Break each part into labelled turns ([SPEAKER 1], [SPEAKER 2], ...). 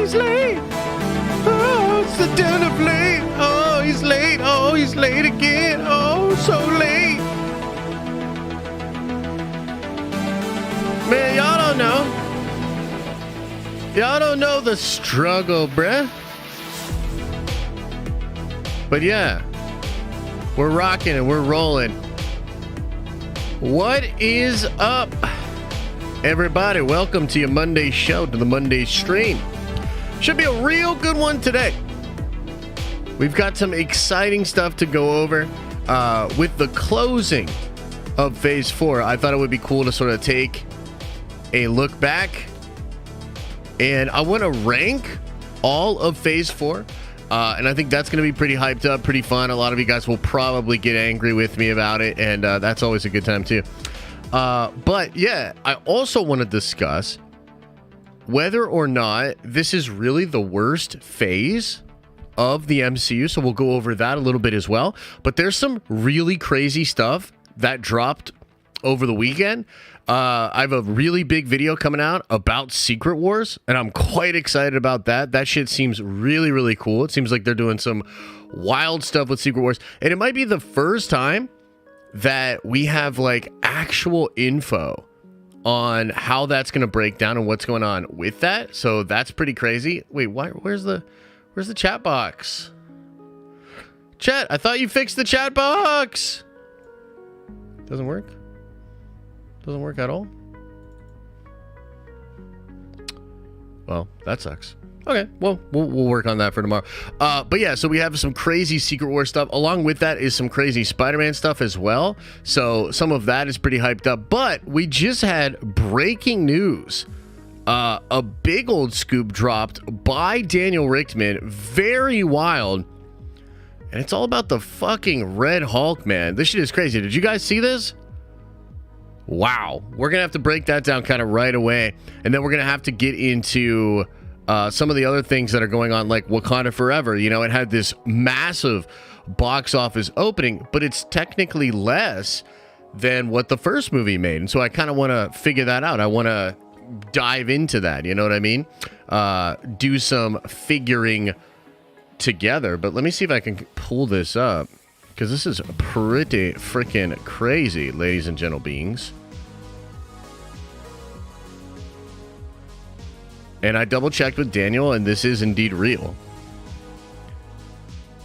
[SPEAKER 1] he's late. Oh, it's the den of late. Oh, he's late. Oh, he's late again. Oh, so late. Man, y'all don't know. Y'all don't know the struggle, bruh. But yeah, we're rocking and we're rolling. What is up, everybody? Welcome to your Monday show, to the Monday stream. Should be a real good one today. We've got some exciting stuff to go over with the closing of Phase 4. I thought it would be cool to sort of take a look back, and I want to rank all of Phase 4. And I think that's going to be pretty hyped up, pretty fun. A lot of you guys will probably get angry with me about it, and that's always a good time too. But yeah, I also want to discuss whether or not this is really the worst phase of the MCU. So we'll go over that a little bit as well. But there's some really crazy stuff that dropped over the weekend. I have a really big video coming out about Secret Wars, and I'm quite excited about that. That shit seems really, really cool. It seems like they're doing some wild stuff with Secret Wars, and it might be the first time that we have like actual info on how that's going to break down and what's going on with that. So that's pretty crazy. Wait, where's the chat box? Chat, I thought you fixed the chat box. Doesn't work? Doesn't work at all? Well, that sucks. Okay, well, we'll work on that for tomorrow. But yeah, so we have some crazy Secret War stuff. Along with that is some crazy Spider-Man stuff as well. So some of that is pretty hyped up. But we just had breaking news. A big old scoop dropped by Daniel Richtman. Very wild. And it's all about the fucking Red Hulk, man. This shit is crazy. Did you guys see this? Wow. We're going to have to break that down kind of right away. And then we're going to have to get into some of the other things that are going on, like Wakanda Forever. You know, it had this massive box office opening, but it's technically less than what the first movie made. And so I kind of want to figure that out. I want to dive into that. You know what I mean? Do some figuring together. But let me see if I can pull this up, because this is pretty freaking crazy, ladies and gentle beings. And I double checked with Daniel, and this is indeed real.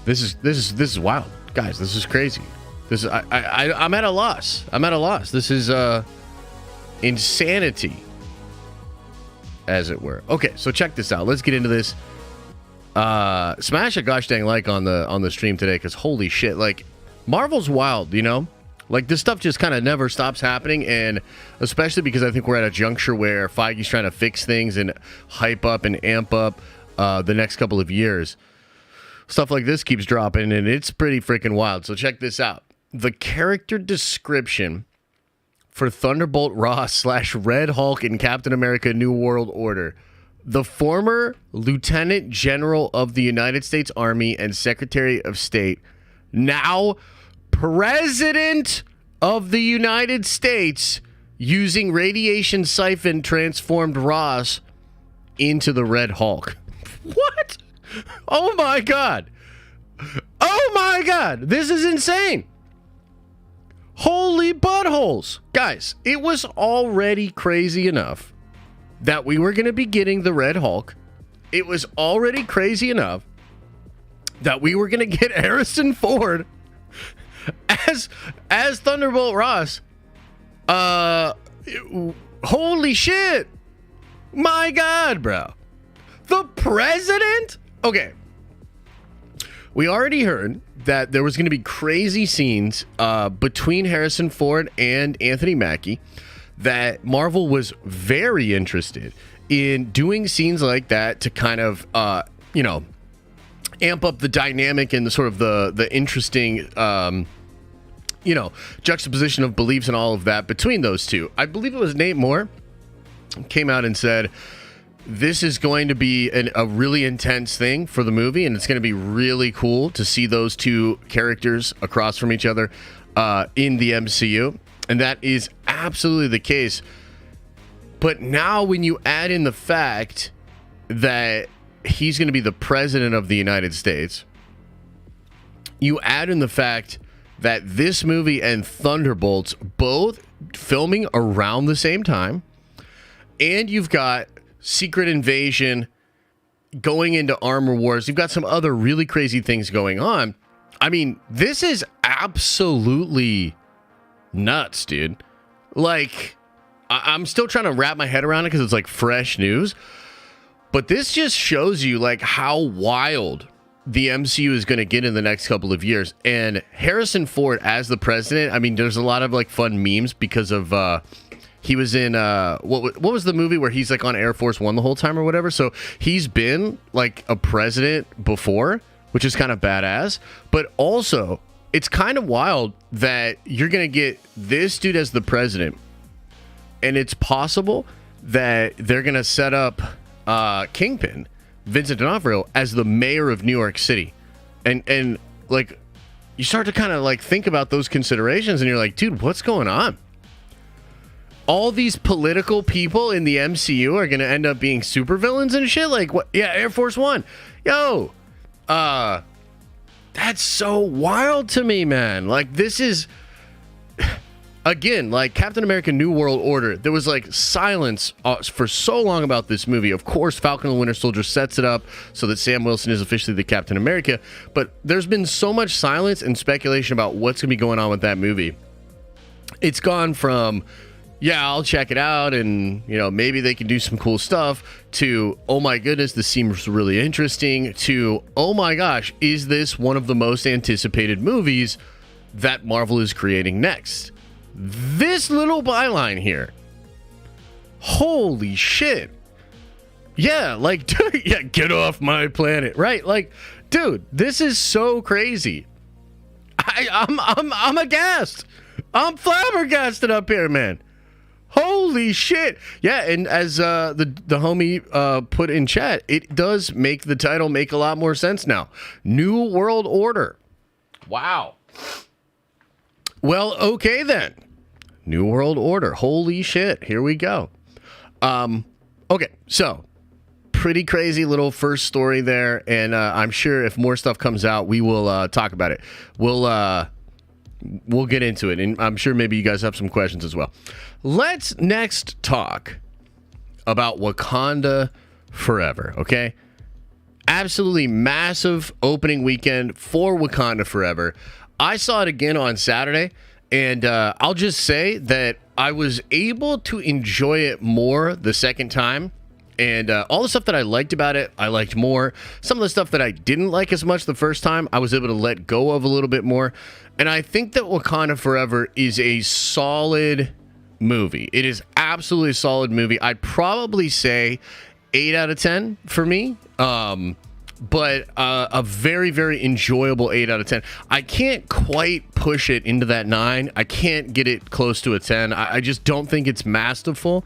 [SPEAKER 1] This is wild, guys. This is crazy. This is I'm at a loss. I'm at a loss. This is insanity, as it were. Okay, so check this out. Let's get into this. Smash a gosh dang like on the stream today, because holy shit, like, Marvel's wild, you know? Like, this stuff just kind of never stops happening, and especially because I think we're at a juncture where Feige's trying to fix things and hype up and amp up the next couple of years. Stuff like this keeps dropping, and it's pretty freaking wild. So check this out. The character description for Thunderbolt Ross / Red Hulk in Captain America New World Order. The former Lieutenant General of the United States Army and Secretary of State, now President of the United States, using radiation siphon transformed Ross into the Red Hulk. What? Oh my God. Oh my God. This is insane. Holy buttholes. Guys, it was already crazy enough that we were going to be getting the Red Hulk. It was already crazy enough that we were going to get Harrison Ford as Thunderbolt Ross. Holy shit. My God, bro. The president? Okay. We already heard that there was going to be crazy scenes between Harrison Ford and Anthony Mackie, that Marvel was very interested in doing scenes like that to kind of, amp up the dynamic and the sort of the interesting, juxtaposition of beliefs and all of that between those two. I believe it was Nate Moore came out and said, this is going to be a really intense thing for the movie, and it's going to be really cool to see those two characters across from each other in the MCU. And that is absolutely the case. But now when you add in the fact that he's going to be the president of the United States. You add in the fact that this movie and Thunderbolts both filming around the same time, and you've got Secret Invasion going into Armor Wars. You've got some other really crazy things going on. I mean, this is absolutely nuts, dude. Like, I'm still trying to wrap my head around it because it's like fresh news. But this just shows you like how wild the MCU is going to get in the next couple of years. And Harrison Ford as the president, I mean, there's a lot of like fun memes because of he was in what was the movie where he's like on Air Force One the whole time or whatever. So he's been like a president before, which is kind of badass. But also, it's kind of wild that you're going to get this dude as the president. And it's possible that they're going to set up Kingpin, Vincent D'Onofrio, as the mayor of New York City. And like, you start to kind of like think about those considerations and you're like, dude, what's going on? All these political people in the MCU are going to end up being supervillains and shit? Like, what? Yeah, Air Force One. Yo, that's so wild to me, man. Like, this is... Again, like Captain America New World Order, there was like silence for so long about this movie. Of course, Falcon and the Winter Soldier sets it up so that Sam Wilson is officially the Captain America. But there's been so much silence and speculation about what's going to be going on with that movie. It's gone from, yeah, I'll check it out and, you know, maybe they can do some cool stuff, to, oh my goodness, this seems really interesting, to, oh my gosh, is this one of the most anticipated movies that Marvel is creating next? This little byline here, holy shit. Yeah, like, yeah, get off my planet, right? Like, dude, this is so crazy. I'm aghast. I'm flabbergasted up here, man. Holy shit. Yeah, and as the homie put in chat, it does make the title make a lot more sense now. New World Order. Wow. Well, okay then. New World Order. Holy shit. Here we go. Okay, so pretty crazy little first story there, and I'm sure if more stuff comes out, we will talk about it. We'll get into it, and I'm sure maybe you guys have some questions as well. Let's next talk about Wakanda Forever, okay? Absolutely massive opening weekend for Wakanda Forever. I saw it again on Saturday, and I'll just say that I was able to enjoy it more the second time. And all the stuff that I liked about it, I liked more. Some of the stuff that I didn't like as much the first time, I was able to let go of a little bit more. And I think that Wakanda Forever is a solid movie. It is absolutely a solid movie. I'd probably say 8 out of 10 for me. But a very, very enjoyable 8 out of 10. I can't quite push it into that 9. I can't get it close to a 10. I just don't think it's masterful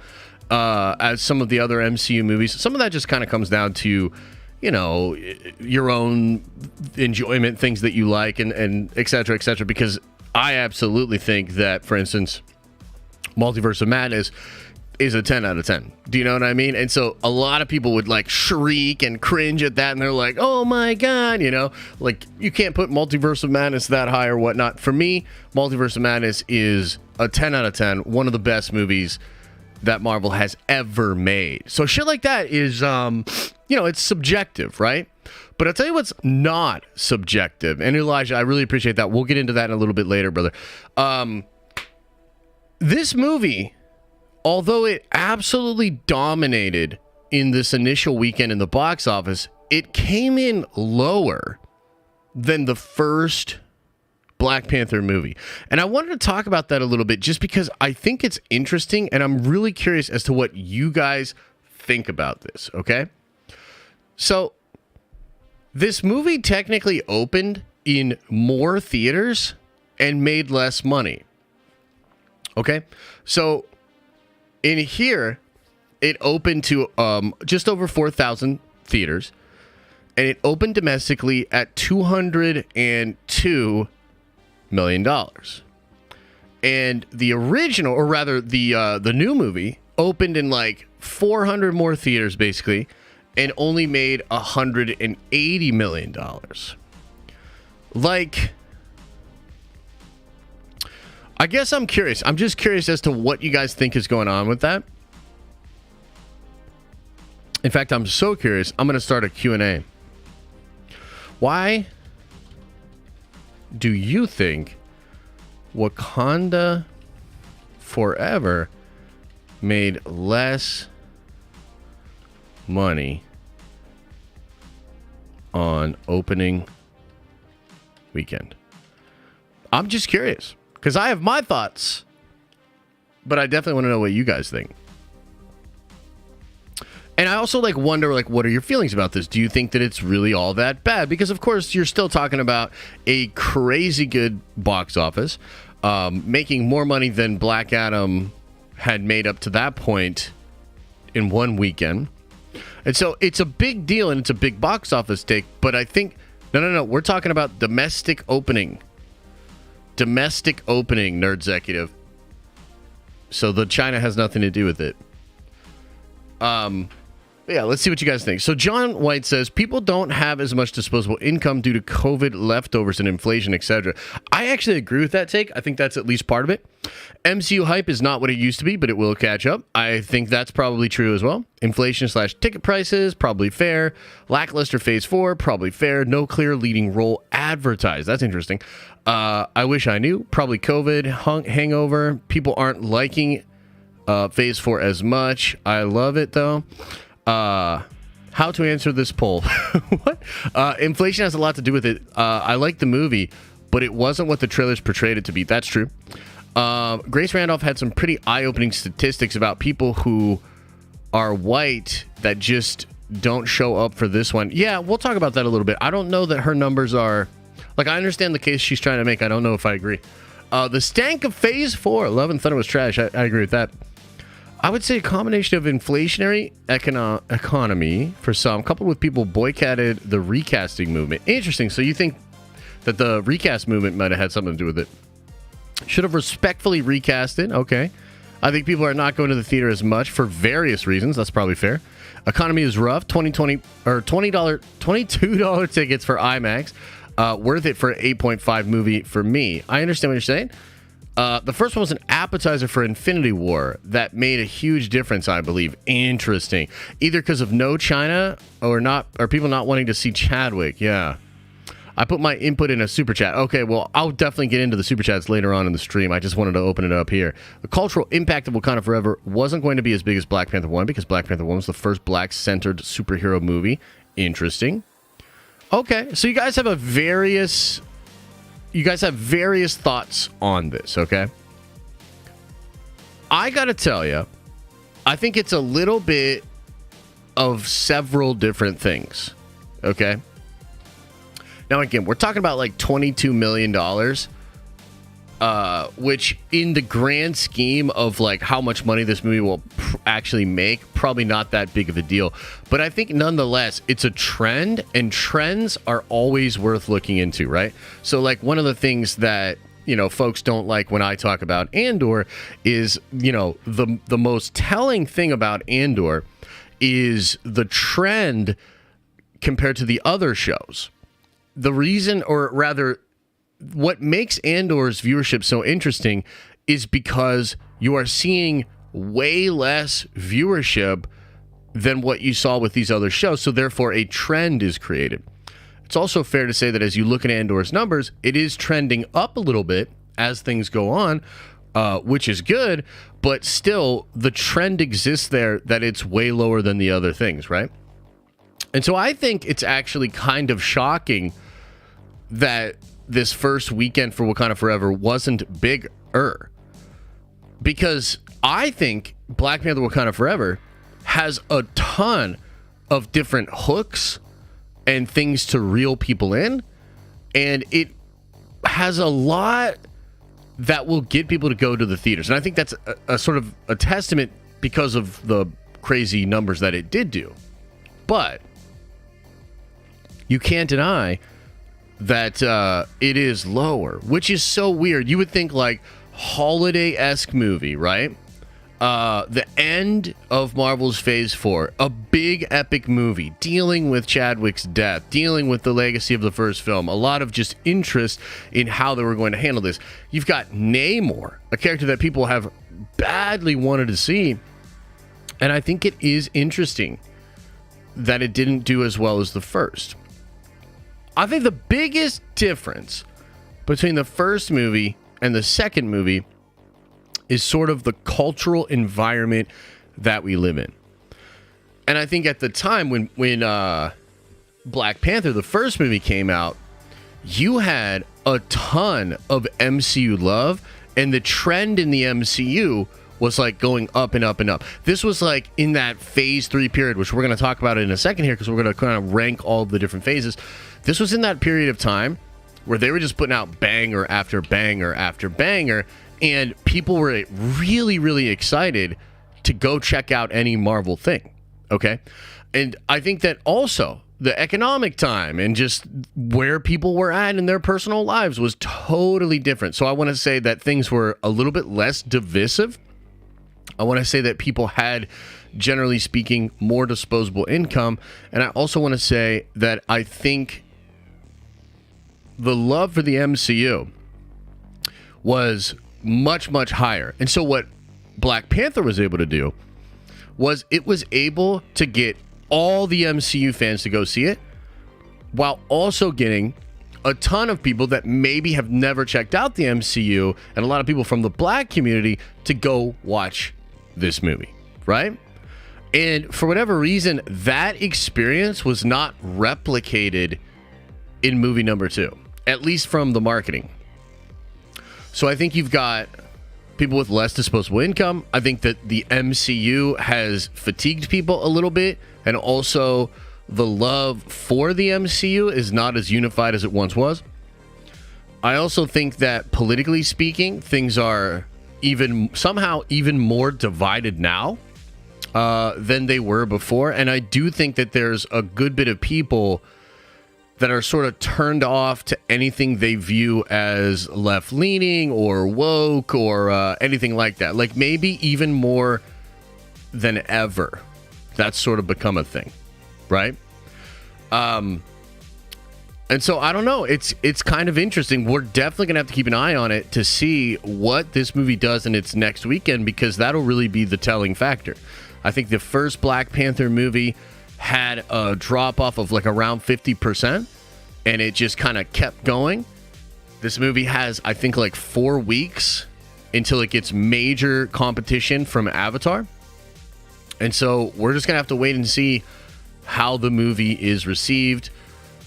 [SPEAKER 1] as some of the other MCU movies. Some of that just kind of comes down to, you know, your own enjoyment, things that you like, and et cetera, because I absolutely think that, for instance, Multiverse of Madness is a 10 out of 10. Do you know what I mean? And so a lot of people would like shriek and cringe at that, and they're like, oh my god, you know, like, you can't put Multiverse of Madness that high or whatnot. For me, Multiverse of Madness is a 10 out of 10, one of the best movies that Marvel has ever made. So shit like that is, you know, it's subjective, right? But I'll tell you what's not subjective. And Elijah, I really appreciate that. We'll get into that in a little bit later, brother. This movie, although it absolutely dominated in this initial weekend in the box office, it came in lower than the first Black Panther movie. And I wanted to talk about that a little bit just because I think it's interesting, and I'm really curious as to what you guys think about this, okay? So, this movie technically opened in more theaters and made less money. Okay? So, in here, it opened to just over 4,000 theaters, and it opened domestically at $202 million. And the original, or rather the new movie, opened in like 400 more theaters basically, and only made $180 million. Like, I guess I'm curious. I'm just curious as to what you guys think is going on with that. In fact, I'm so curious, I'm going to start a Q&A. Why do you think Wakanda Forever made less money on opening weekend? I'm just curious because I have my thoughts, but I definitely want to know what you guys think. And I also wonder what are your feelings about this? Do you think that it's really all that bad? Because of course you're still talking about a crazy good box office, making more money than Black Adam had made up to that point in one weekend. And so it's a big deal and it's a big box office take, but I think no, we're talking about domestic opening. Domestic opening, nerd executive. So the China has nothing to do with it. Yeah, let's see what you guys think. So John White says, people don't have as much disposable income due to COVID leftovers and inflation, etc. I actually agree with that take. I think that's at least part of it. MCU hype is not what it used to be, but it will catch up. I think that's probably true as well. Inflation / ticket prices, probably fair. Lackluster Phase 4, probably fair. No clear leading role advertised. That's interesting. I wish I knew. Probably COVID, hangover. People aren't liking Phase 4 as much. I love it, though. How to answer this poll. What? Inflation has a lot to do with it. I like the movie, but it wasn't what the trailers portrayed it to be. That's true. Grace Randolph had some pretty eye-opening statistics about people who are white that just don't show up for this one. Yeah, we'll talk about that a little bit. I don't know that her numbers are... I understand the case she's trying to make. I don't know if I agree. The stank of Phase 4. Love and Thunder was trash. I agree with that. I would say a combination of inflationary economy for some, coupled with people boycotted the recasting movement. Interesting. So you think that the recast movement might have had something to do with it? Should have respectfully recast it. Okay. I think people are not going to the theater as much for various reasons. That's probably fair. Economy is rough. $22 tickets for IMAX. Worth it for an 8.5 movie for me. I understand what you're saying. The first one was an appetizer for Infinity War that made a huge difference, I believe. Interesting. Either because of no China or people not wanting to see Chadwick. Yeah. I put my input in a super chat. Okay, well, I'll definitely get into the super chats later on in the stream. I just wanted to open it up here. The cultural impact of Wakanda Forever wasn't going to be as big as Black Panther 1 because Black Panther 1 was the first black-centered superhero movie. Interesting. Okay, so you guys have various thoughts on this, okay? I gotta tell you, I think it's a little bit of several different things, okay? Now, again, we're talking about $22 million, which in the grand scheme of how much money this movie will actually make, probably not that big of a deal. But I think nonetheless, it's a trend, and trends are always worth looking into, right? So one of the things that, folks don't like when I talk about Andor is, the most telling thing about Andor is the trend compared to the other shows. The reason, or rather, what makes Andor's viewership so interesting is because you are seeing way less viewership than what you saw with these other shows. So therefore, a trend is created. It's also fair to say that as you look at Andor's numbers, it is trending up a little bit as things go on, which is good. But still, the trend exists there that it's way lower than the other things, right? And so I think it's actually kind of shocking that this first weekend for Wakanda Forever wasn't bigger, because I think Black Panther Wakanda Forever has a ton of different hooks and things to reel people in, and it has a lot that will get people to go to the theaters. And I think that's a sort of a testament because of the crazy numbers that it did do. But you can't deny that it is lower, which is so weird. You would think holiday-esque movie, right? the end of Marvel's Phase 4, a big epic movie dealing with Chadwick's death, dealing with the legacy of the first film, a lot of just interest in how they were going to handle this. You've got Namor, a character that people have badly wanted to see, and I think it is interesting that it didn't do as well as the first. I think the biggest difference between the first movie and the second movie is sort of the cultural environment that we live in. And I think at the time when Black Panther, the first movie, came out, you had a ton of MCU love, and the trend in the MCU was like going up and up and up. This was like in that Phase 3 period, which we're going to talk about in a second here because we're going to kind of rank all the different phases. This was in that period of time where they were just putting out banger after banger after banger, and people were really, really excited to go check out any Marvel thing, okay? And I think that also the economic time and just where people were at in their personal lives was totally different. So I want to say that things were a little bit less divisive. I want to say that people had, generally speaking, more disposable income. And I also want to say that I think the love for the MCU was much, much higher. And so what Black Panther was able to do was it was able to get all the MCU fans to go see it, while also getting a ton of people that maybe have never checked out the MCU and a lot of people from the Black community to go watch this movie, right? And for whatever reason, that experience was not replicated in movie number 2, at least from the marketing. So I think you've got people with less disposable income. I think that the MCU has fatigued people a little bit, and also the love for the MCU is not as unified as it once was. I also think that politically speaking, things are somehow even more divided now than they were before. And I do think that there's a good bit of people that are sort of turned off to anything they view as left-leaning or woke or anything like that. Like maybe even more than ever. That's sort of become a thing, right? And so I don't know. It's kind of interesting. We're definitely going to have to keep an eye on it to see what this movie does in its next weekend, because that'll really be the telling factor. I think the first Black Panther movie had a drop off of like around 50%, and it just kind of kept going. This movie has, I think, like 4 weeks until it gets major competition from Avatar. And so we're just going to have to wait and see how the movie is received.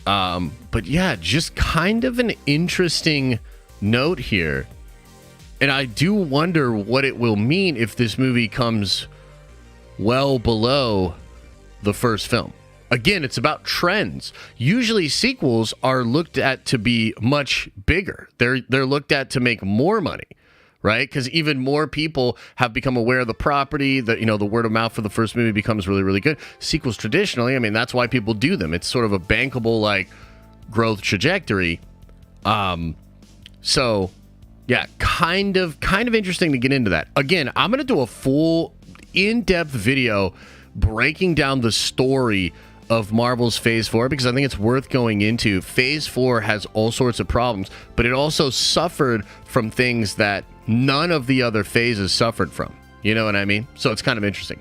[SPEAKER 1] But yeah, just kind of an interesting note here. And I do wonder what it will mean if this movie comes well below the first film. Again, it's about trends. Usually sequels are looked at to be much bigger. They're looked at to make more money, right? Because even more people have become aware of the property. The word of mouth for the first movie becomes really, really good. Sequels traditionally, I mean, that's why people do them. It's sort of a bankable like growth trajectory. So yeah, kind of interesting to get into that. Again, I'm going to do a full in-depth video breaking down the story of Marvel's Phase 4 because I think it's worth going into. Phase 4 has all sorts of problems, but it also suffered from things that none of the other phases suffered from. You know what I mean? So it's kind of interesting.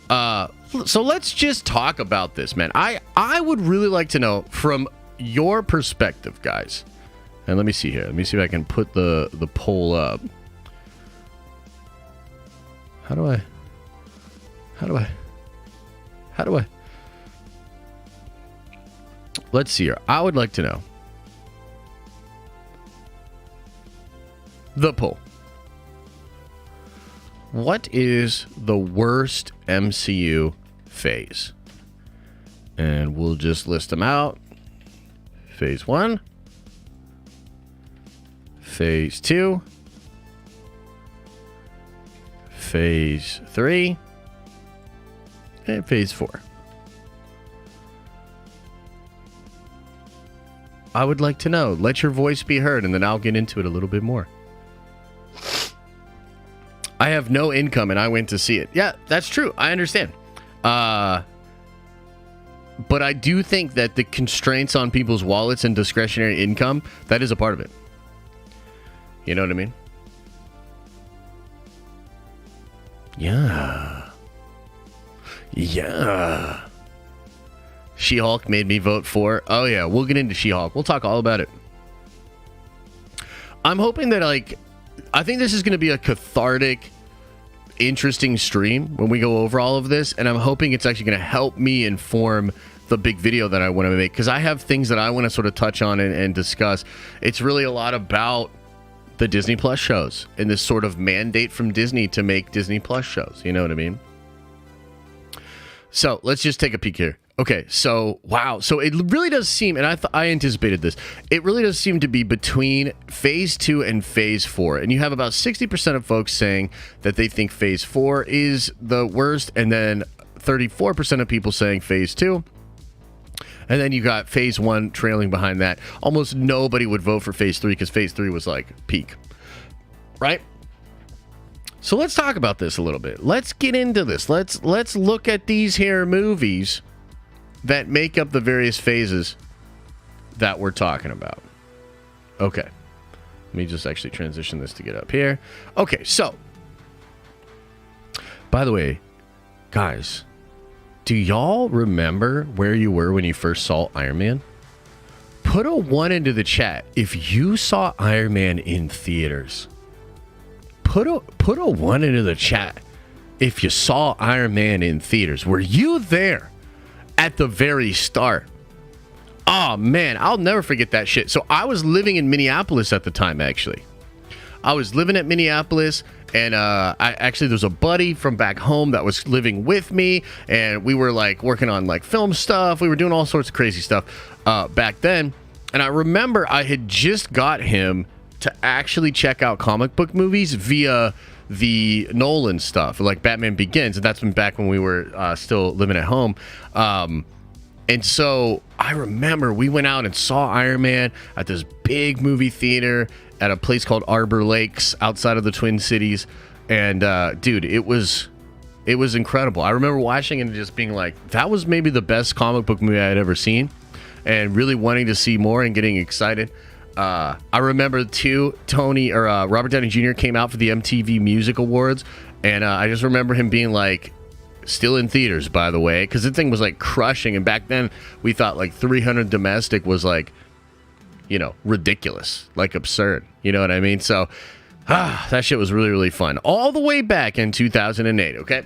[SPEAKER 1] So let's just talk about this, man. I would really like to know from your perspective, guys. And let me see here. Let me see if I can put the poll up. How do I? Let's see here. I would like to know the poll. What is the worst MCU phase? And we'll just list them out. Phase 1, Phase 2, Phase 3, and Phase 4. I would like to know. Let your voice be heard, and then I'll get into it a little bit more. I have no income and I went to see it. Yeah, that's true. I understand. But I do think that the constraints on people's wallets and discretionary income, that is a part of it. You know what I mean? Yeah. Yeah. She-Hulk made me vote for. Oh, yeah. We'll get into She-Hulk. We'll talk all about it. I'm hoping that, like, I think this is going to be a cathartic, interesting stream when we go over all of this. And I'm hoping it's actually going to help me inform the big video that I want to make. Because I have things that I want to sort of touch on and discuss. It's really a lot about the Disney Plus shows and this sort of mandate from Disney to make Disney Plus shows. You know what I mean? So let's just take a peek here. Okay, so wow, so it really does seem, and I anticipated this, it really does seem to be between Phase 2 and Phase 4, and you have about 60% of folks saying that they think Phase 4 is the worst, and then 34% of people saying Phase 2, and then you got Phase 1 trailing behind that. Almost nobody would vote for Phase 3 because Phase 3 was like peak, right? So let's talk about this a little bit. Let's get into this. Let's look at these here movies that make up the various phases that we're talking about. Okay. Let me just actually transition this to get up here. Okay, so. By the way, guys, do y'all remember where you were when you first saw Iron Man? Put a 1 into the chat if you saw Iron Man in theaters. Put a 1 into the chat if you saw Iron Man in theaters. Were you there at the very start? Oh man, I'll never forget that shit. So I was living in Minneapolis at the time, actually. I was living at Minneapolis, and there's a buddy from back home that was living with me, and we were like working on like film stuff. We were doing all sorts of crazy stuff back then. And I remember I had just got him to actually check out comic book movies via the Nolan stuff, like Batman Begins, and that's been back when we were still living at home. And so I remember we went out and saw Iron Man at this big movie theater at a place called Arbor Lakes outside of the Twin Cities. And dude, it was incredible. I remember watching it and just being like, that was maybe the best comic book movie I had ever seen, and really wanting to see more and getting excited. I remember too, Robert Downey Jr. came out for the MTV Music Awards, and I just remember him being like, still in theaters, by the way, because the thing was like crushing, and back then we thought like 300 domestic was like, you know, ridiculous, like absurd, you know what I mean? So that shit was really, really fun, all the way back in 2008. Okay.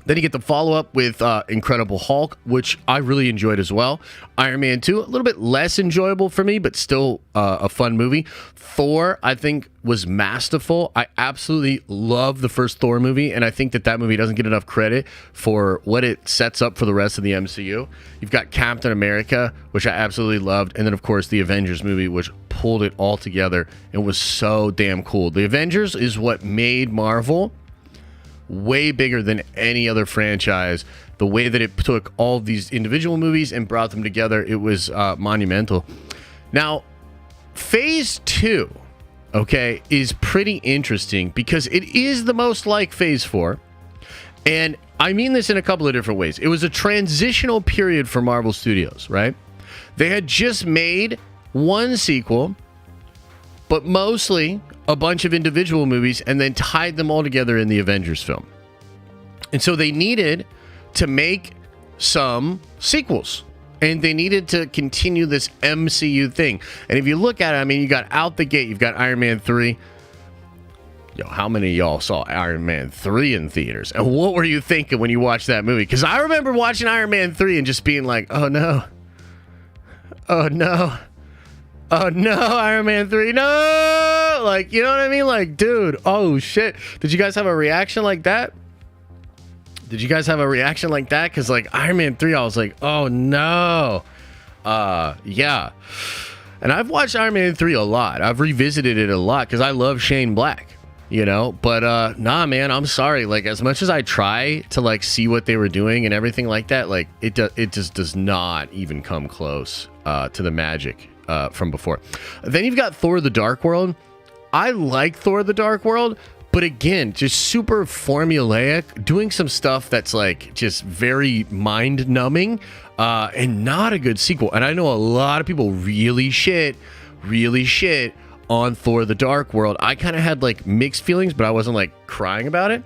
[SPEAKER 1] Then you get the follow-up with Incredible Hulk, which I really enjoyed as well. Iron Man 2, a little bit less enjoyable for me, but still a fun movie. Thor, I think, was masterful. I absolutely love the first Thor movie, and I think that movie doesn't get enough credit for what it sets up for the rest of the MCU. You've got Captain America, which I absolutely loved, and then, of course, the Avengers movie, which pulled it all together and was so damn cool. The Avengers is what made Marvel way bigger than any other franchise. The way that it took all of these individual movies and brought them together, it was monumental. Now, Phase 2, okay, is pretty interesting because it is the most like Phase 4. And I mean this in a couple of different ways. It was a transitional period for Marvel Studios, right? They had just made one sequel, but mostly a bunch of individual movies, and then tied them all together in the Avengers film. And so they needed to make some sequels, and they needed to continue this MCU thing. And if you look at it, I mean, you got out the gate, you've got Iron Man 3. Yo, how many of y'all saw Iron Man 3 in theaters? And what were you thinking when you watched that movie? Because I remember watching Iron Man 3 and just being like, oh no. Oh no. Oh no, Iron Man 3, no! Like, you know what I mean? Like, dude, oh shit. Did you guys have a reaction like that? Because, like, Iron Man 3, I was like, oh no. Yeah. And I've watched Iron Man 3 a lot. I've revisited it a lot because I love Shane Black, you know? But, nah, man, I'm sorry. Like, as much as I try to, like, see what they were doing and everything like that, like, it just does not even come close to the magic from before. Then you've got Thor: The Dark World. I like Thor: The Dark World, But again, just super formulaic, doing some stuff that's like just very mind numbing, and not a good sequel. And I know a lot of people really shit on Thor the Dark World. I kind of had like mixed feelings, but I wasn't like crying about it.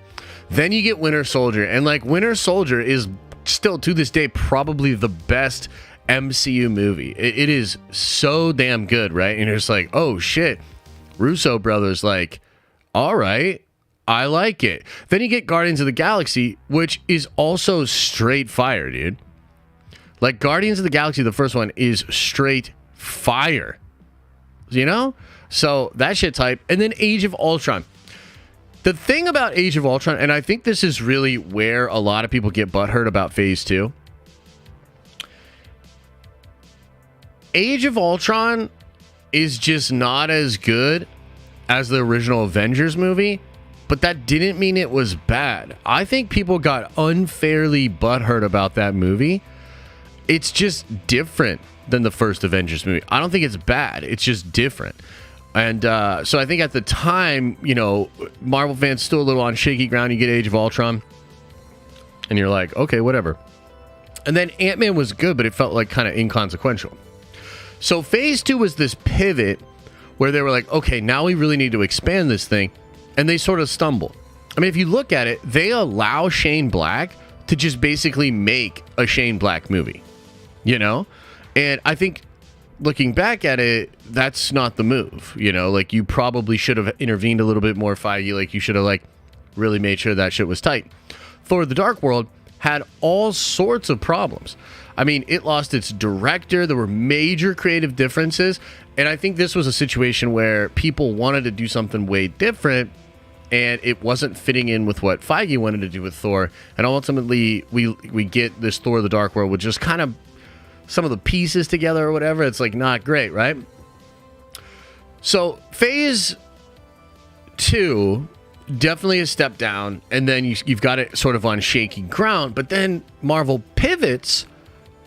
[SPEAKER 1] Then you get Winter Soldier, and like Winter Soldier is still to this day probably the best MCU movie. It is so damn good, right? And you're just like, oh shit, Russo brothers, like, all right, I like it. Then you get Guardians of the Galaxy, which is also straight fire, dude. Like Guardians of the Galaxy, the first one is straight fire, you know? So that shit's hype. And then Age of Ultron. The thing about Age of Ultron, and I think this is really where a lot of people get butthurt about Phase 2. Age of Ultron is just not as good as the original Avengers movie, but that didn't mean it was bad. I think people got unfairly butthurt about that movie. It's just different than the first Avengers movie. I don't think it's bad. It's just different. And so I think at the time, you know, Marvel fans still a little on shaky ground. You get Age of Ultron, and you're like, okay, whatever. And then Ant-Man was good, but it felt like kind of inconsequential. So Phase 2 was this pivot where they were like, okay, now we really need to expand this thing. And they sort of stumble. I mean, if you look at it, they allow Shane Black to just basically make a Shane Black movie, you know? And I think looking back at it, that's not the move, you know? Like, you probably should have intervened a little bit more, Feige. Like, you should have, like, really made sure that shit was tight. Thor the Dark World had all sorts of problems. I mean, it lost its director. There were major creative differences. And I think this was a situation where people wanted to do something way different, and it wasn't fitting in with what Feige wanted to do with Thor. And ultimately, we get this Thor the Dark World with just kind of some of the pieces together or whatever. It's like not great, right? So Phase 2, definitely a step down, and then you've got it sort of on shaky ground. But then Marvel pivots,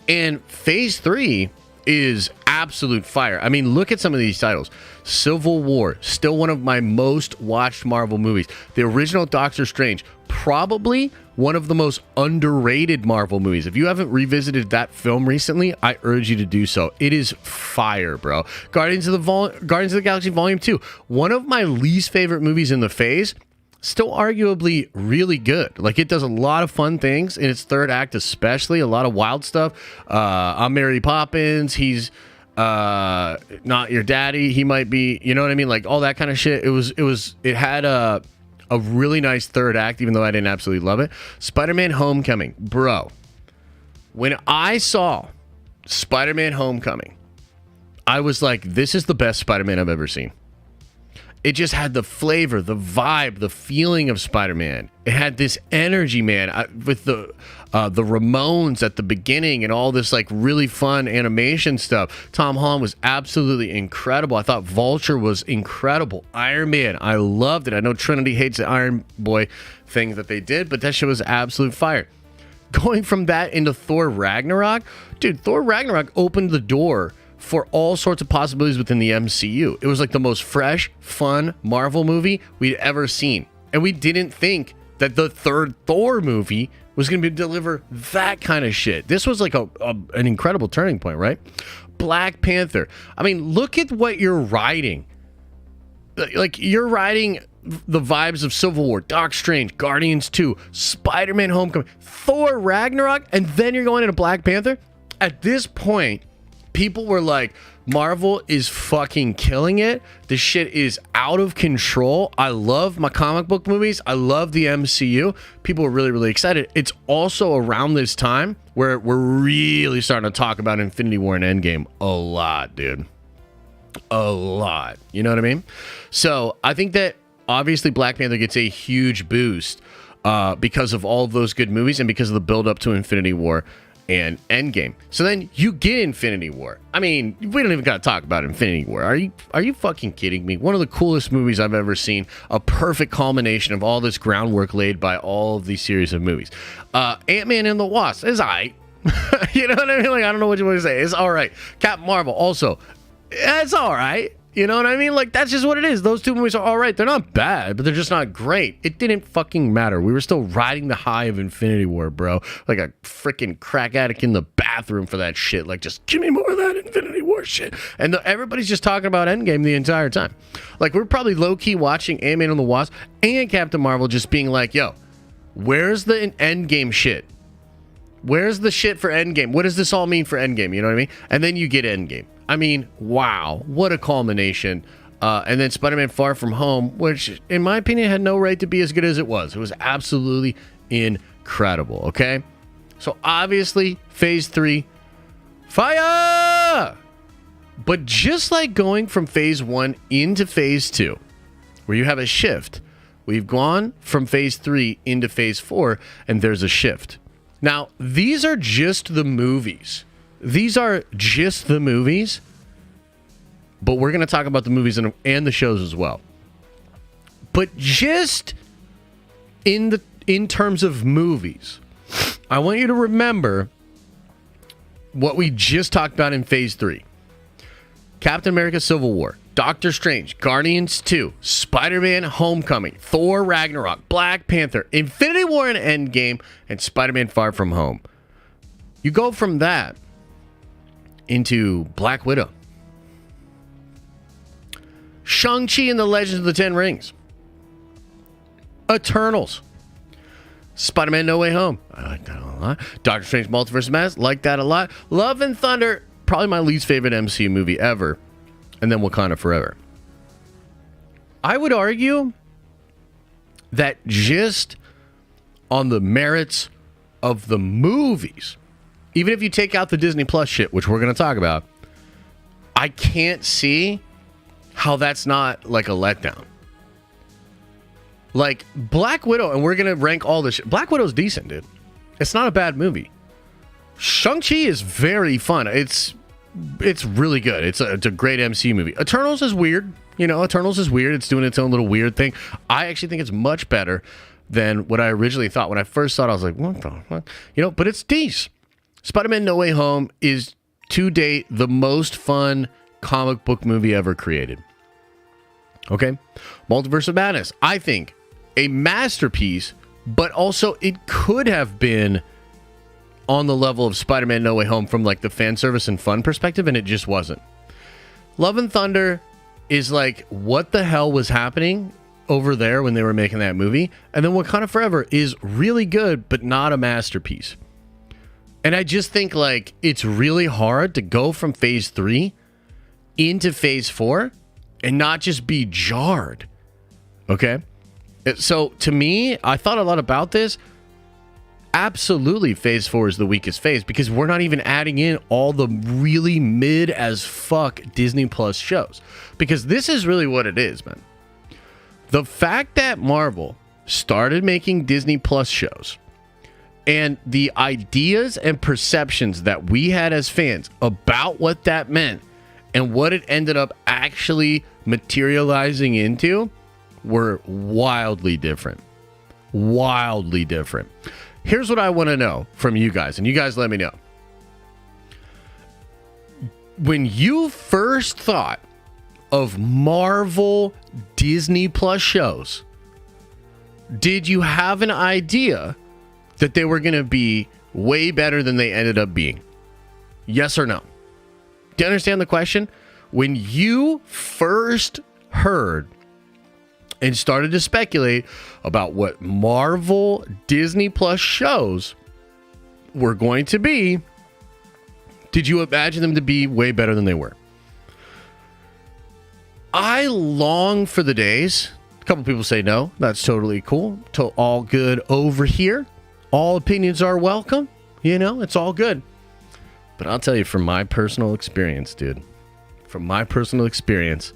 [SPEAKER 1] and Phase 3 is absolute fire. I mean, look at some of these titles. Civil War, still one of my most watched Marvel movies. The original Doctor Strange, probably one of the most underrated Marvel movies. If you haven't revisited that film recently, I urge you to do so. It is fire, bro. Guardians of the Galaxy Volume 2, one of my least favorite movies in the Phase, still arguably really good. Like, it does a lot of fun things in its third act, especially a lot of wild stuff. I'm Mary Poppins. He's not your daddy. He might be, you know what I mean? Like all that kind of shit. It had a really nice third act, even though I didn't absolutely love it. Spider-Man Homecoming, bro. When I saw Spider-Man Homecoming, I was like, this is the best Spider-Man I've ever seen. It just had the flavor, the vibe, the feeling of Spider-Man. It had this energy, man, with the Ramones at the beginning and all this like really fun animation stuff. Tom Holland was absolutely incredible. I thought Vulture was incredible. Iron Man, I loved it. I know Trinity hates the Iron Boy thing that they did, but that shit was absolute fire. Going from that into Thor Ragnarok, dude, Thor Ragnarok opened the door for all sorts of possibilities within the MCU. It was like the most fresh, fun Marvel movie we'd ever seen. And we didn't think that the third Thor movie was going to deliver that kind of shit. This was like an incredible turning point, right? Black Panther. I mean, look at what you're writing. Like, you're writing the vibes of Civil War, Doctor Strange, Guardians 2, Spider-Man Homecoming, Thor Ragnarok, and then you're going into Black Panther. At this point, people were like, Marvel is fucking killing it. This shit is out of control. I love my comic book movies. I love the MCU. People are really, really excited. It's also around this time where we're really starting to talk about Infinity War and Endgame a lot, dude. A lot. You know what I mean? So I think that obviously Black Panther gets a huge boost because of all of those good movies and because of the build up to Infinity War and Endgame. So then you get Infinity War. I mean, we don't even got to talk about Infinity War. Are you fucking kidding me? One of the coolest movies I've ever seen. A perfect culmination of all this groundwork laid by all of these series of movies. Ant-Man and the Wasp is alright. You know what I mean? Like, I don't know what you want to say. It's alright. Captain Marvel also, it's alright. You know what I mean? Like, that's just what it is. Those two movies are all right. They're not bad, but they're just not great. It didn't fucking matter. We were still riding the high of Infinity War, bro. Like a freaking crack addict in the bathroom for that shit. Like, just give me more of that Infinity War shit. And everybody's just talking about Endgame the entire time. Like, we're probably low-key watching Ant-Man and the Wasp and Captain Marvel just being like, yo, where's the Endgame shit? Where's the shit for Endgame? What does this all mean for Endgame? You know what I mean? And then you get Endgame. I mean, wow, what a culmination. And then Spider-Man Far From Home, which, in my opinion, had no right to be as good as it was. It was absolutely incredible, okay? So, obviously, Phase 3, fire! But just like going from Phase 1 into Phase 2, where you have a shift, we've gone from Phase 3 into Phase 4, and there's a shift. Now, these are just the movies. These are just the movies, but we're going to talk about the movies and the shows as well. But just in terms of movies, I want you to remember what we just talked about in Phase 3. Captain America Civil War, Doctor Strange, Guardians 2, Spider-Man Homecoming, Thor Ragnarok, Black Panther, Infinity War and Endgame, and Spider-Man Far From Home. You go from that into Black Widow, Shang-Chi and the Legends of the Ten Rings, Eternals, Spider-Man No Way Home, I like that a lot. Doctor Strange Multiverse of Madness, like that a lot. Love and Thunder, probably my least favorite MCU movie ever. And then Wakanda Forever. I would argue that just on the merits of the movies, even if you take out the Disney Plus shit, which we're going to talk about, I can't see how that's not like a letdown. Like Black Widow, and we're going to rank all this shit. Black Widow's decent, dude. It's not a bad movie. Shang-Chi is very fun. It's really good. It's a great MCU movie. Eternals is weird. You know, Eternals is weird. It's doing its own little weird thing. I actually think it's much better than what I originally thought. When I first saw it, I was like, what the fuck? You know, but it's decent. Spider-Man No Way Home is, to date, the most fun comic book movie ever created. Okay? Multiverse of Madness, I think, a masterpiece, but also it could have been on the level of Spider-Man No Way Home from like the fan service and fun perspective, and it just wasn't. Love and Thunder is like, what the hell was happening over there when they were making that movie? And then Wakanda Forever is really good, but not a masterpiece. And I just think like it's really hard to go from Phase 3 into Phase 4 and not just be jarred. Okay? So to me, I thought a lot about this. Absolutely, Phase 4 is the weakest phase because we're not even adding in all the really mid as fuck Disney Plus shows. Because this is really what it is, man. The fact that Marvel started making Disney Plus shows and the ideas and perceptions that we had as fans about what that meant and what it ended up actually materializing into were wildly different. Wildly different. Here's what I want to know from you guys, and you guys let me know. When you first thought of Marvel Disney Plus shows, did you have an idea that they were going to be way better than they ended up being? Yes or no? Do you understand the question? When you first heard and started to speculate about what Marvel Disney Plus shows were going to be, did you imagine them to be way better than they were? I long for the days. A couple people say no. That's totally cool. All good over here. All opinions are welcome. You know, it's all good. But I'll tell you from my personal experience, dude. From my personal experience,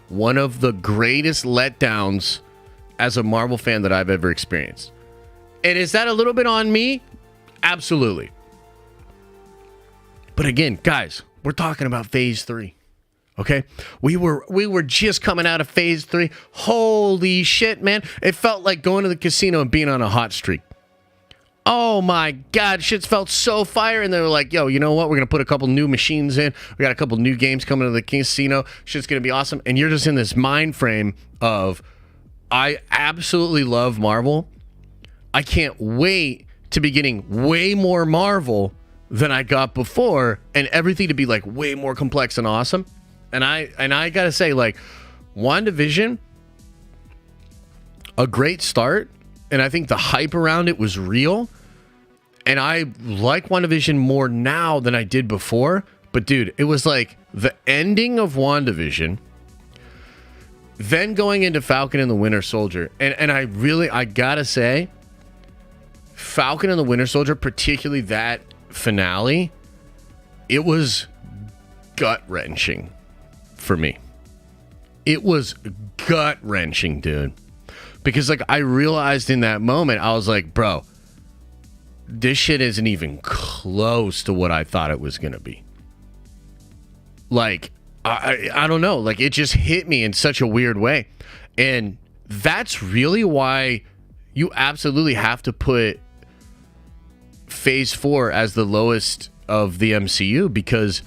[SPEAKER 1] one of the greatest letdowns as a Marvel fan that I've ever experienced. And is that a little bit on me? Absolutely. But again, guys, we're talking about Phase 3. Okay? We were just coming out of Phase 3. Holy shit, man. It felt like going to the casino and being on a hot streak. Oh my God, shit's felt so fire. And they were like, yo, you know what? We're going to put a couple new machines in. We got a couple new games coming to the casino. Shit's going to be awesome. And you're just in this mind frame of, I absolutely love Marvel. I can't wait to be getting way more Marvel than I got before, and everything to be like way more complex and awesome. And I got to say, like, WandaVision, a great start. And I think the hype around it was real. And I like WandaVision more now than I did before. But dude, it was like the ending of WandaVision, then going into Falcon and the Winter Soldier. And I gotta say, Falcon and the Winter Soldier, particularly that finale, it was gut-wrenching for me. It was gut-wrenching, dude. Because, like, I realized in that moment, I was like, bro, this shit isn't even close to what I thought it was going to be. Like, I don't know. Like, it just hit me in such a weird way. And that's really why you absolutely have to put Phase 4 as the lowest of the MCU, because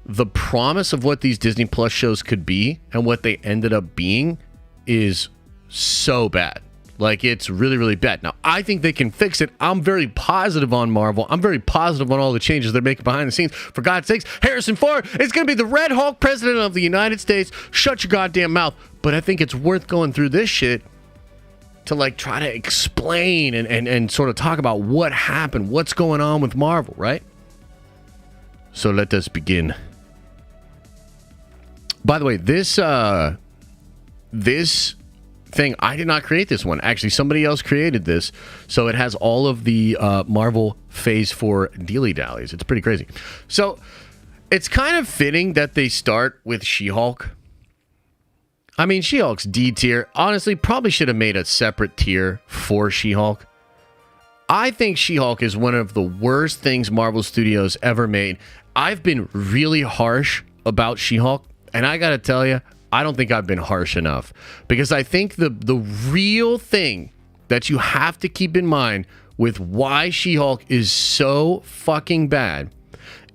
[SPEAKER 1] the promise of what these Disney Plus shows could be and what they ended up being is so bad. Like, it's really, really bad. Now, I think they can fix it. I'm very positive on Marvel. I'm very positive on all the changes they're making behind the scenes. For God's sakes, Harrison Ford is going to be the Red Hulk president of the United States. Shut your goddamn mouth. But I think it's worth going through this shit to, like, try to explain and sort of talk about what happened, what's going on with Marvel, right? So let us begin. By the way, this thing, I did not create this one. Actually, somebody else created this. So it has all of the Marvel Phase 4 dealy-dallies. It's pretty crazy. So it's kind of fitting that they start with She-Hulk. I mean, She-Hulk's D tier. Honestly, probably should have made a separate tier for She-Hulk. I think She-Hulk is one of the worst things Marvel Studios ever made. I've been really harsh about She-Hulk, and I gotta tell you, I don't think I've been harsh enough, because I think the real thing that you have to keep in mind with why She-Hulk is so fucking bad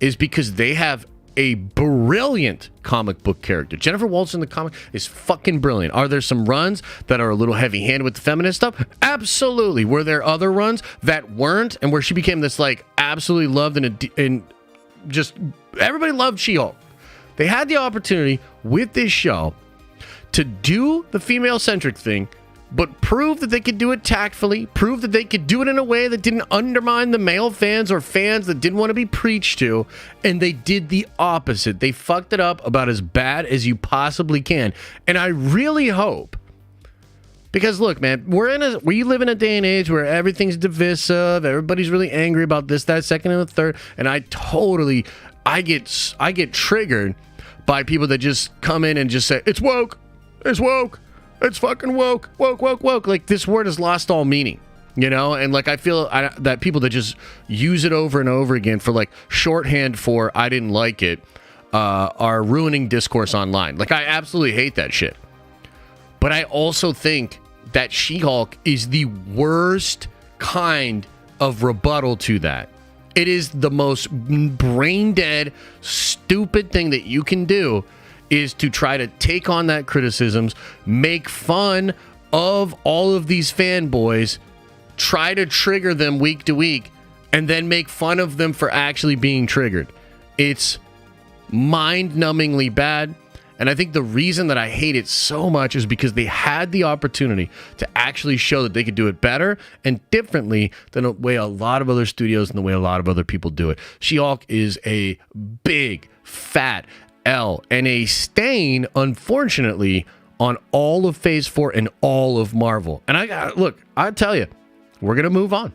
[SPEAKER 1] is because they have a brilliant comic book character. Jennifer Waltz in the comic is fucking brilliant. Are there some runs that are a little heavy-handed with the feminist stuff? Absolutely. Were there other runs that weren't, and where she became this, like, absolutely loved and just everybody loved She-Hulk? They had the opportunity with this show to do the female-centric thing, but prove that they could do it tactfully, prove that they could do it in a way that didn't undermine the male fans or fans that didn't want to be preached to, and they did the opposite. They fucked it up about as bad as you possibly can. And I really hope, because look, man, we live in a day and age where everything's divisive, everybody's really angry about this, that, second, and the third, and I get triggered by people that just come in and just say, it's woke, it's woke, it's fucking woke, woke, woke, woke. Like, this word has lost all meaning, you know? And, like, I feel that people that just use it over and over again for, like, shorthand for I didn't like it are ruining discourse online. Like, I absolutely hate that shit. But I also think that She-Hulk is the worst kind of rebuttal to that. It is the most brain-dead, stupid thing that you can do, is to try to take on that criticisms, make fun of all of these fanboys, try to trigger them week to week, and then make fun of them for actually being triggered. It's mind-numbingly bad. And I think the reason that I hate it so much is because they had the opportunity to actually show that they could do it better and differently than the way a lot of other studios and the way a lot of other people do it. She-Hulk is a big, fat L and a stain, unfortunately, on all of Phase 4 and all of Marvel. And I tell you, we're going to move on.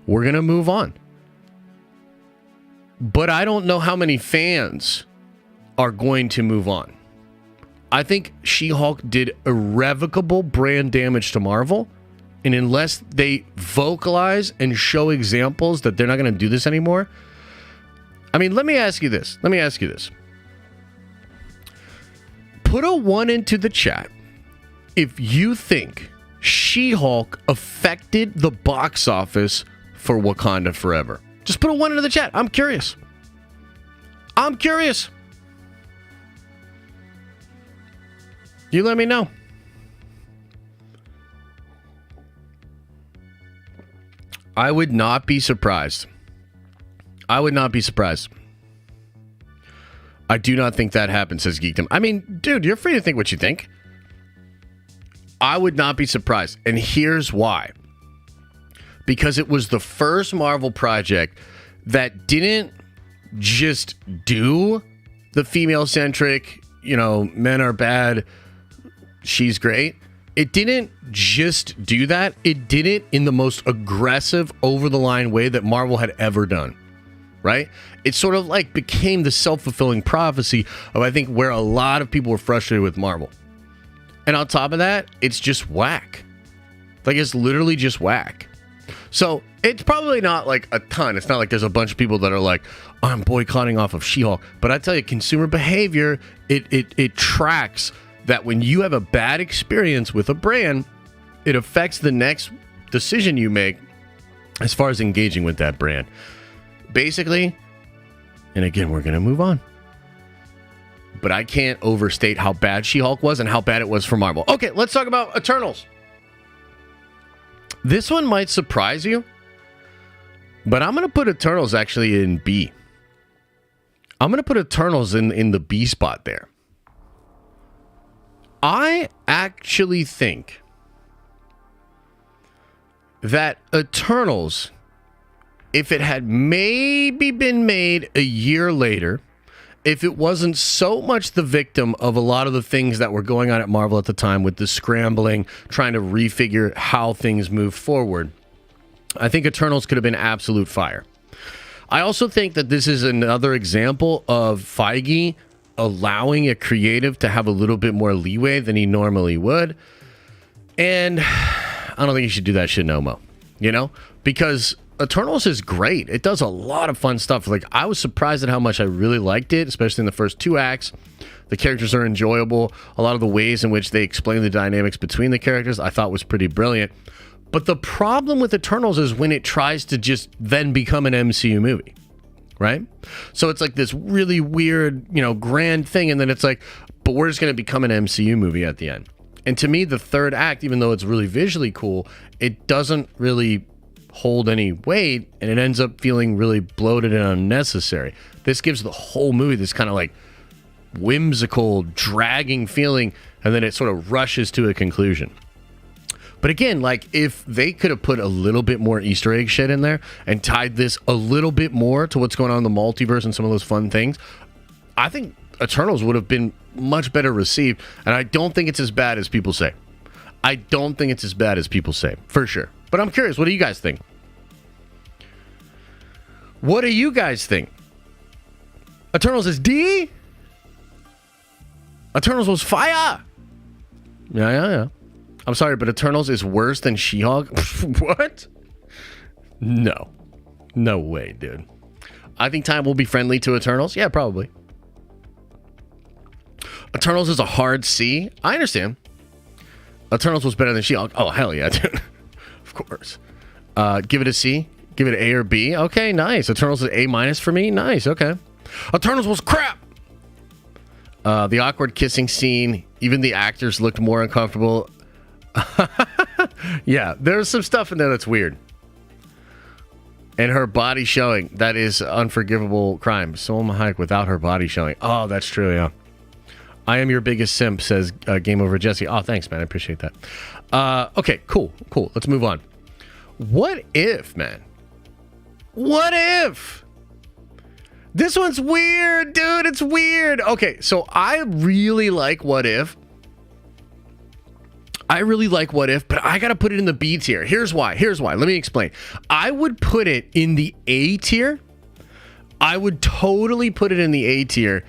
[SPEAKER 1] We're going to move on. But I don't know how many fans are going to move on. I think She-Hulk did irrevocable brand damage to Marvel, and unless they vocalize and show examples that they're not going to do this anymore. I mean, let me ask you this. Put a 1 into the chat if you think She-Hulk affected the box office for Wakanda Forever? Just put a 1 into the chat. I'm curious. I'm curious. You let me know. I would not be surprised. I would not be surprised. I do not think that happens, says Geekdom. I mean, dude, you're free to think what you think. I would not be surprised. And here's why. Because it was the first Marvel project that didn't just do the female-centric, men are bad, she's great. It didn't just do that. It did it in the most aggressive, over-the-line way that Marvel had ever done. Right? It sort of like became the self-fulfilling prophecy of, I think, where a lot of people were frustrated with Marvel. And on top of that, it's just whack. Like, it's literally just whack. So it's probably not like a ton. It's not like there's a bunch of people that are like, I'm boycotting off of She-Hulk. But I tell you, consumer behavior, it tracks that when you have a bad experience with a brand, it affects the next decision you make as far as engaging with that brand. Basically, and again, we're going to move on. But I can't overstate how bad She-Hulk was and how bad it was for Marvel. Okay, let's talk about Eternals. This one might surprise you, but I'm going to put Eternals actually in B. I'm going to put Eternals in the B spot there. I actually think that Eternals, if it had maybe been made a year later, if it wasn't so much the victim of a lot of the things that were going on at Marvel at the time with the scrambling, trying to refigure how things move forward, I think Eternals could have been absolute fire. I also think that this is another example of Feige allowing a creative to have a little bit more leeway than he normally would. And I don't think you should do that shit no more, because Eternals is great. It does a lot of fun stuff. Like, I was surprised at how much I really liked it, especially in the first 2 acts. The characters are enjoyable. A lot of the ways in which they explain the dynamics between the characters I thought was pretty brilliant. But the problem with Eternals is when it tries to just then become an MCU movie, right? So it's like this really weird, grand thing, and then it's like, but we're just going to become an MCU movie at the end. And to me, the third act, even though it's really visually cool, it doesn't really hold any weight, and it ends up feeling really bloated and unnecessary. This gives the whole movie this kind of like whimsical, dragging feeling, and then it sort of rushes to a conclusion. But again, like, if they could have put a little bit more Easter egg shit in there and tied this a little bit more to what's going on in the multiverse and some of those fun things, I think Eternals would have been much better received, and I don't think it's as bad as people say. I don't think it's as bad as people say, for sure. But I'm curious, what do you guys think? What do you guys think? Eternals is D? Eternals was fire! Yeah. I'm sorry, but Eternals is worse than She-Hulk? What? No. No way, dude. I think time will be friendly to Eternals. Yeah, probably. Eternals is a hard C. I understand. Eternals was better than She-Hulk. Oh, hell yeah, dude. Of course. Give it a C. Give it an A or B. Okay, nice. Eternals is A- for me. Nice, okay. Eternals was crap. The awkward kissing scene. Even the actors looked more uncomfortable. Yeah, there's some stuff in there that's weird. And her body showing. That is unforgivable crime. Salma Hayek without her body showing. Oh, that's true, yeah. I am your biggest simp, says Game Over Jesse. Oh, thanks, man. I appreciate that. Okay, cool. Let's move on. What if, man? What if? This one's weird, dude. It's weird. Okay, so I really like What If. But I gotta put it in the B tier. Here's why. Let me explain. I would put it in the A tier. I would totally put it in the A tier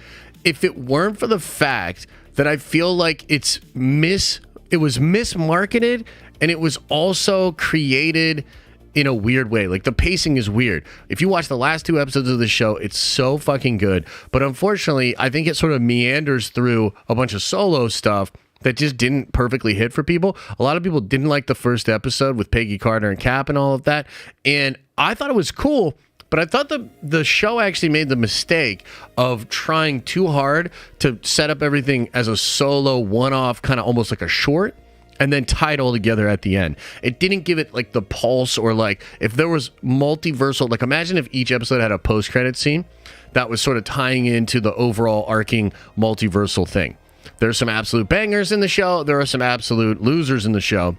[SPEAKER 1] if it weren't for the fact that I feel like it was mismarketed, and it was also created in a weird way. Like, the pacing is weird. If you watch the last 2 episodes of the show, it's so fucking good. But unfortunately, I think it sort of meanders through a bunch of solo stuff that just didn't perfectly hit for people. A lot of people didn't like the first episode with Peggy Carter and Cap and all of that. And I thought it was cool, but I thought the show actually made the mistake of trying too hard to set up everything as a solo, one-off, kind of almost like a short, and then tie it all together at the end. It didn't give it like the pulse, or like if there was multiversal, like imagine if each episode had a post-credit scene that was sort of tying into the overall arcing multiversal thing. There's some absolute bangers in the show. There are some absolute losers in the show.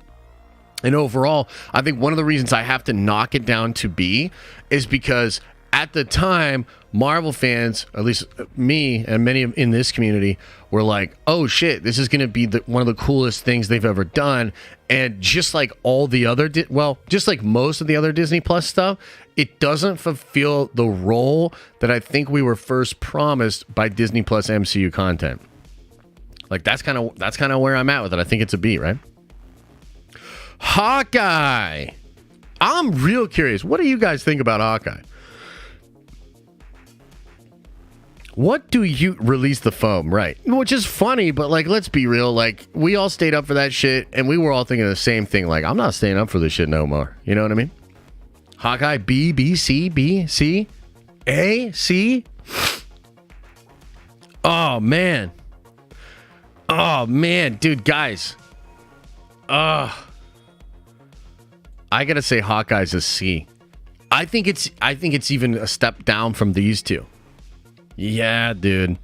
[SPEAKER 1] And overall, I think one of the reasons I have to knock it down to B is because at the time, Marvel fans, at least me and many in this community, were like, oh shit, this is going to be one of the coolest things they've ever done. And just like all the other, just like most of the other Disney Plus stuff, it doesn't fulfill the role that I think we were first promised by Disney Plus MCU content. Like that's kind of where I'm at with it. I think it's a B, right? Hawkeye. I'm real curious. What do you guys think about Hawkeye? What do you release the foam, right? Which is funny, but like, let's be real. Like, we all stayed up for that shit, and we were all thinking the same thing. Like, I'm not staying up for this shit no more. You know what I mean? Hawkeye, B, B, C, B, C, A, C. Oh man, dude, guys. I gotta say Hawkeye's a C. I think it's even a step down from these two. Yeah, dude.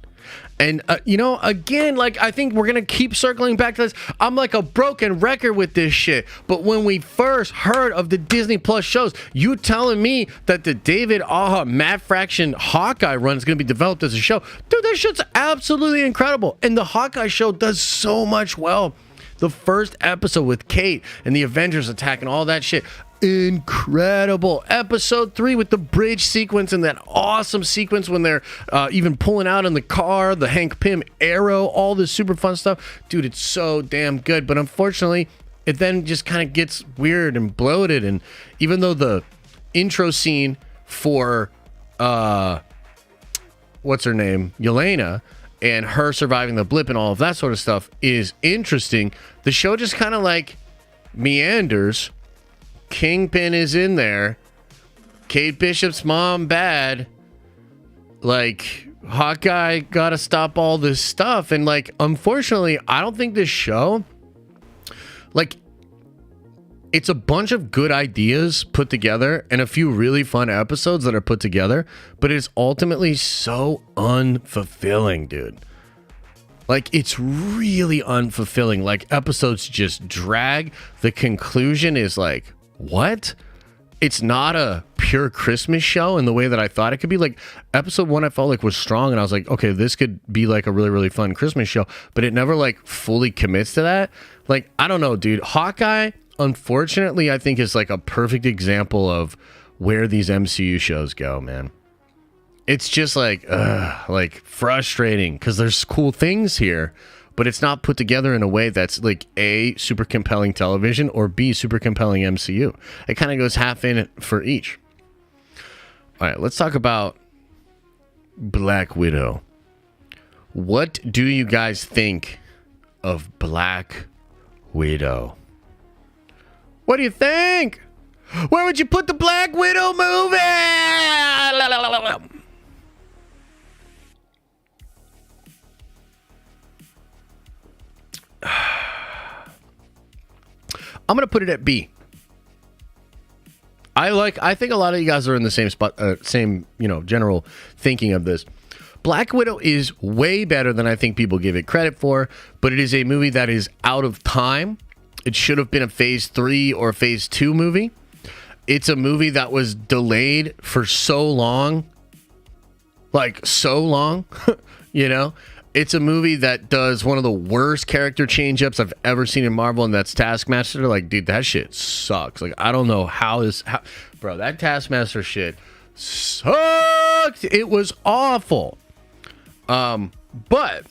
[SPEAKER 1] And again, like, I think we're gonna keep circling back to this. I'm like a broken record with this shit. But when we first heard of the Disney Plus shows, you telling me that the David Aja Matt Fraction Hawkeye run is gonna be developed as a show, dude, that shit's absolutely incredible. And the Hawkeye show does so much well. The first episode with Kate and the Avengers attack and all that shit, incredible. Episode 3 with the bridge sequence and that awesome sequence when they're even pulling out in the car, the Hank Pym arrow, all this super fun stuff. Dude, it's so damn good. But unfortunately, it then just kind of gets weird and bloated. And even though the intro scene for what's her name, Yelena, and her surviving the blip and all of that sort of stuff is interesting, the show just kind of like meanders. Kingpin is in there. Kate Bishop's mom bad. Like, Hawkeye gotta stop all this stuff. And like, unfortunately, I don't think this show, like, it's a bunch of good ideas put together and a few really fun episodes that are put together, but it's ultimately so unfulfilling, dude. Like, it's really unfulfilling. Like, episodes just drag. The conclusion is like, what? It's not a pure Christmas show in the way that I thought it could be. Like, episode 1 I felt like was strong, and I was like, okay, this could be like a really, really fun Christmas show, but it never like fully commits to that. Like, I don't know, dude. Hawkeye, unfortunately, I think is like a perfect example of where these MCU shows go, man. It's just like frustrating because there's cool things here, but it's not put together in a way that's like A, super compelling television, or B, super compelling MCU. It kind of goes half in it for each. All right, let's talk about Black Widow. What do you guys think of Black Widow? What do you think? Where would you put the Black Widow movie? I'm gonna put it at B. I think a lot of you guys are in the same spot, same general thinking of this. Black Widow is way better than I think people give it credit for, but it is a movie that is out of time. It should have been a Phase 3 or Phase 2 movie. It's a movie that was delayed for so long. Like, so long, It's a movie that does one of the worst character change-ups I've ever seen in Marvel, and that's Taskmaster. Like, dude, that shit sucks. Like, I don't know bro, that Taskmaster shit sucked. It was awful. But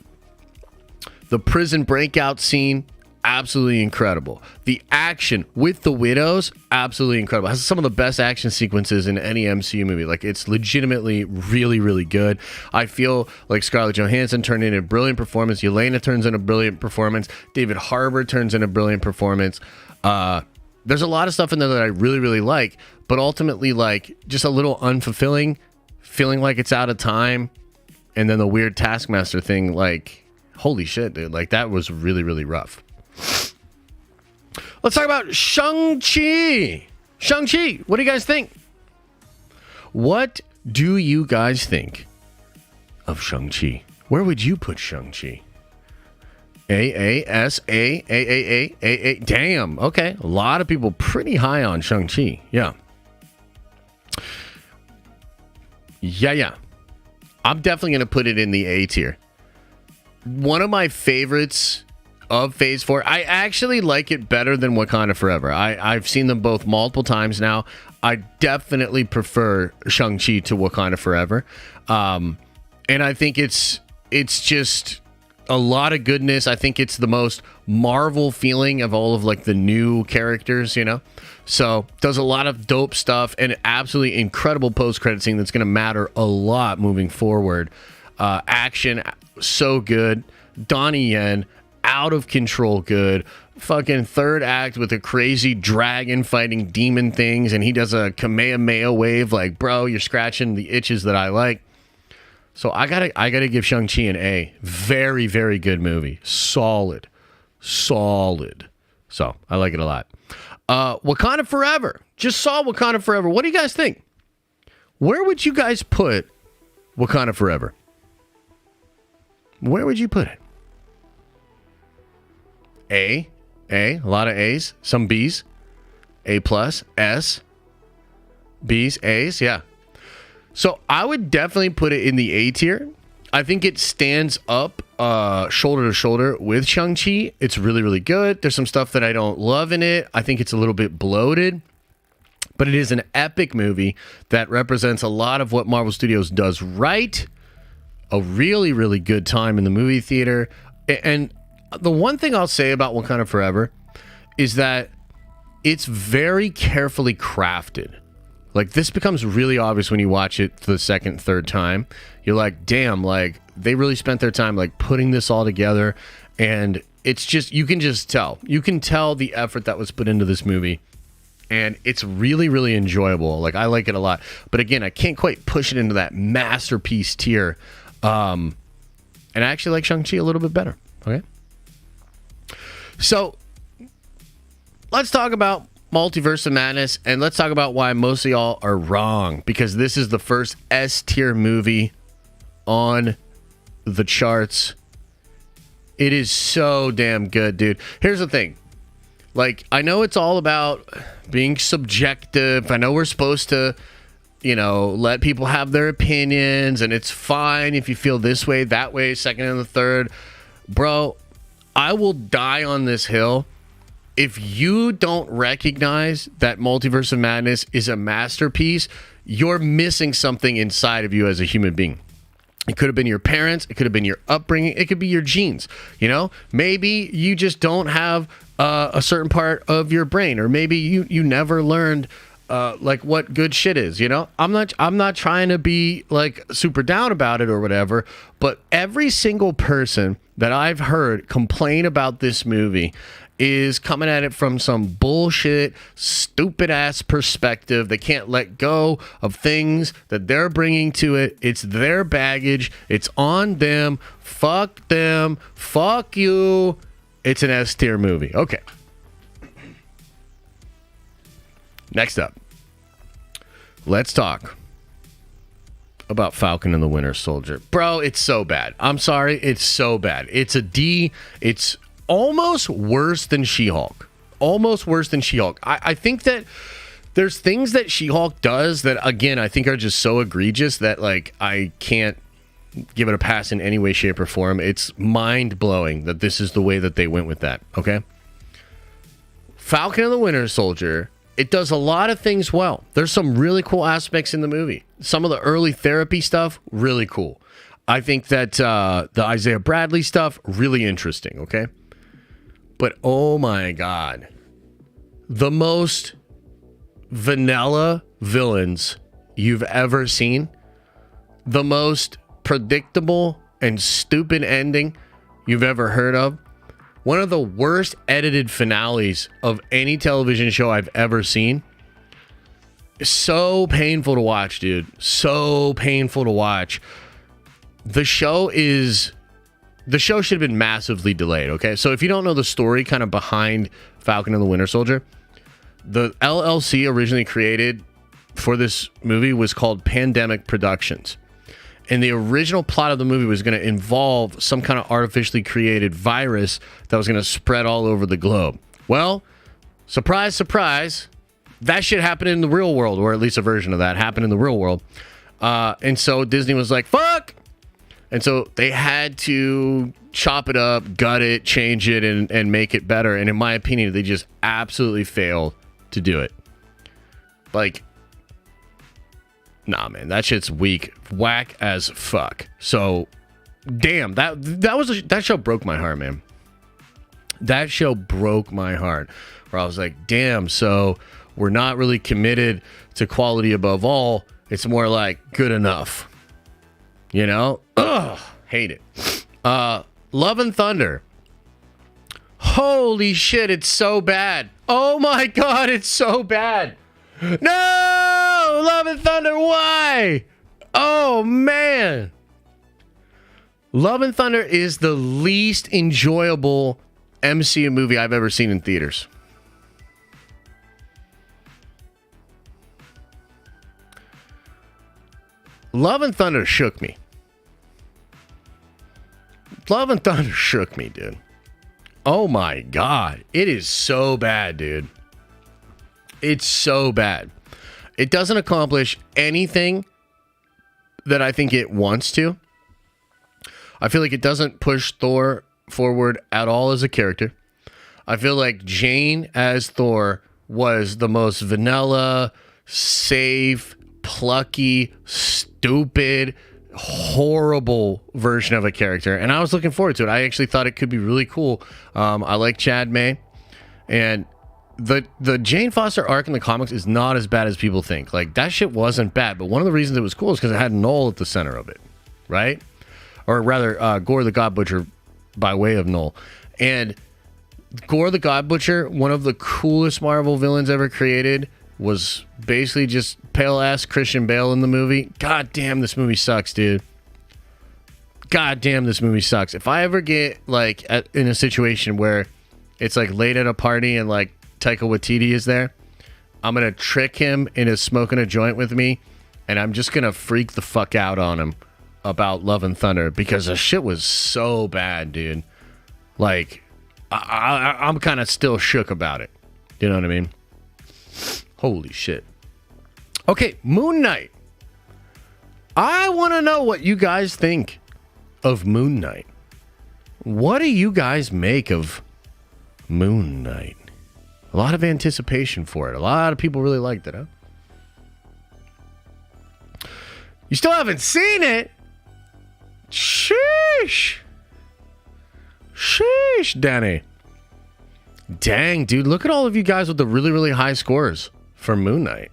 [SPEAKER 1] the prison breakout scene, absolutely incredible. The action with the widows, absolutely incredible. It has some of the best action sequences in any MCU movie. Like, it's legitimately really, really good. I feel like Scarlett Johansson turned in a brilliant performance. Yelena turns in a brilliant performance. David Harbour turns in a brilliant performance. There's a lot of stuff in there that I really, really like, but ultimately, like, just a little unfulfilling, feeling like it's out of time. And then the weird Taskmaster thing, like, holy shit, dude. Like, that was really, really rough. Let's talk about Shang-Chi. Shang-Chi, what do you guys think? What do you guys think of Shang-Chi? Where would you put Shang-Chi? A. Damn, okay. A lot of people pretty high on Shang-Chi. Yeah. Yeah. I'm definitely going to put it in the A tier. One of my favorites of Phase 4. I actually like it better than Wakanda Forever. I've seen them both multiple times now. I definitely prefer Shang-Chi to Wakanda Forever. And I think it's just a lot of goodness. I think it's the most Marvel feeling of all of, like, the new characters, you know? So does a lot of dope stuff and absolutely incredible post-credit scene that's going to matter a lot moving forward. Action, so good. Donnie Yen, out of control good. Fucking third act with a crazy dragon fighting demon things, and he does a Kamehameha wave. Like, bro, you're scratching the itches that I like. So I gotta give Shang-Chi an A. Very, very good movie. Solid. So I like it a lot. Wakanda Forever. Just saw Wakanda Forever. What do you guys think? Where would you guys put Wakanda Forever? Where would you put it? A, a lot of A's, some B's, A plus, S, B's, A's, yeah. So I would definitely put it in the A tier. I think it stands up shoulder to shoulder with Shang-Chi. It's really, really good. There's some stuff that I don't love in it. I think it's a little bit bloated, but it is an epic movie that represents a lot of what Marvel Studios does right. A really, really good time in the movie theater. And the one thing I'll say about Wakanda Forever is that it's very carefully crafted. Like, this becomes really obvious when you watch it for the second, third time. You're like, damn, like, they really spent their time, like, putting this all together. And it's just, you can just tell. You can tell the effort that was put into this movie. And it's really, really enjoyable. Like, I like it a lot. But again, I can't quite push it into that masterpiece tier. And I actually like Shang-Chi a little bit better. Okay? So, let's talk about Multiverse of Madness, and let's talk about why most of y'all are wrong, because this is the first S-tier movie on the charts. It is so damn good, dude. Here's the thing. Like, I know it's all about being subjective. I know we're supposed to, you know, let people have their opinions, and it's fine if you feel this way, that way, second and the third. Bro, I will die on this hill. If you don't recognize that Multiverse of Madness is a masterpiece, you're missing something inside of you as a human being. It could have been your parents. It could have been your upbringing. It could be your genes. You know, maybe you just don't have a certain part of your brain, or maybe you never learned like what good shit is. You know, I'm not trying to be like super down about it or whatever, but every single person that I've heard complain about this movie is coming at it from some bullshit, stupid ass perspective. They can't let go of things that they're bringing to it. It's their baggage. It's on them. Fuck them. Fuck you. It's an S tier movie. Okay. Next up, let's talk about Falcon and the Winter Soldier. Bro, it's so bad. I'm sorry. It's so bad. It's a D. It's almost worse than She-Hulk. Almost worse than She-Hulk. I think that there's things that She-Hulk does that, again, I think are just so egregious that, like, I can't give it a pass in any way, shape, or form. It's mind-blowing that this is the way that they went with that, okay? Falcon and the Winter Soldier, it does a lot of things well. There's some really cool aspects in the movie. Some of the early therapy stuff, really cool. I think that the Isaiah Bradley stuff, really interesting, okay? But oh my God, the most vanilla villains you've ever seen, the most predictable and stupid ending you've ever heard of, one of the worst edited finales of any television show I've ever seen. So painful to watch, dude. So painful to watch. The show should have been massively delayed, okay? So if you don't know the story kind of behind Falcon and the Winter Soldier, the LLC originally created for this movie was called Pandemic Productions. And the original plot of the movie was going to involve some kind of artificially created virus that was going to spread all over the globe. Well, surprise, surprise, that shit happened in the real world, or at least a version of that happened in the real world. And so Disney was like, fuck! And so they had to chop it up, gut it, change it, and make it better. And in my opinion, they just absolutely failed to do it. Like, nah, man, that shit's weak, whack as fuck. So, damn, that show broke my heart, man. That show broke my heart. Where I was like, damn, so we're not really committed to quality above all. It's more like good enough. You know? Ugh, hate it. Love and Thunder. Holy shit, it's so bad. Oh my God, it's so bad. No! Love and Thunder, why? Oh, man. Love and Thunder is the least enjoyable MCU movie I've ever seen in theaters. Love and Thunder shook me. Love and Thunder shook me, dude. Oh my God. It is so bad, dude. It's so bad. It doesn't accomplish anything that I think it wants to. I feel like it doesn't push Thor forward at all as a character. I feel like Jane as Thor was the most vanilla, safe, plucky, stupid, horrible version of a character. And I was looking forward to it. I actually thought it could be really cool. I like Chad May. And the Jane Foster arc in the comics is not as bad as people think. Like, that shit wasn't bad. But one of the reasons it was cool is because it had Null at the center of it. Right? Or rather, Gore the God Butcher by way of Null. And Gore the God Butcher, one of the coolest Marvel villains ever created, was basically just pale-ass Christian Bale in the movie. God damn, this movie sucks, dude. God damn, this movie sucks. If I ever get, like, in a situation where it's, like, late at a party and, like, Taika Waititi is there, I'm going to trick him into smoking a joint with me, and I'm just going to freak the fuck out on him about Love and Thunder, because the shit was so bad, dude. Like, I'm kind of still shook about it. You know what I mean? Holy shit. Okay, Moon Knight. I want to know what you guys think of Moon Knight. What do you guys make of Moon Knight? A lot of anticipation for it. A lot of people really liked it, huh? You still haven't seen it? Sheesh. Sheesh, Danny. Dang, dude. Look at all of you guys with the really, really high scores for Moon Knight.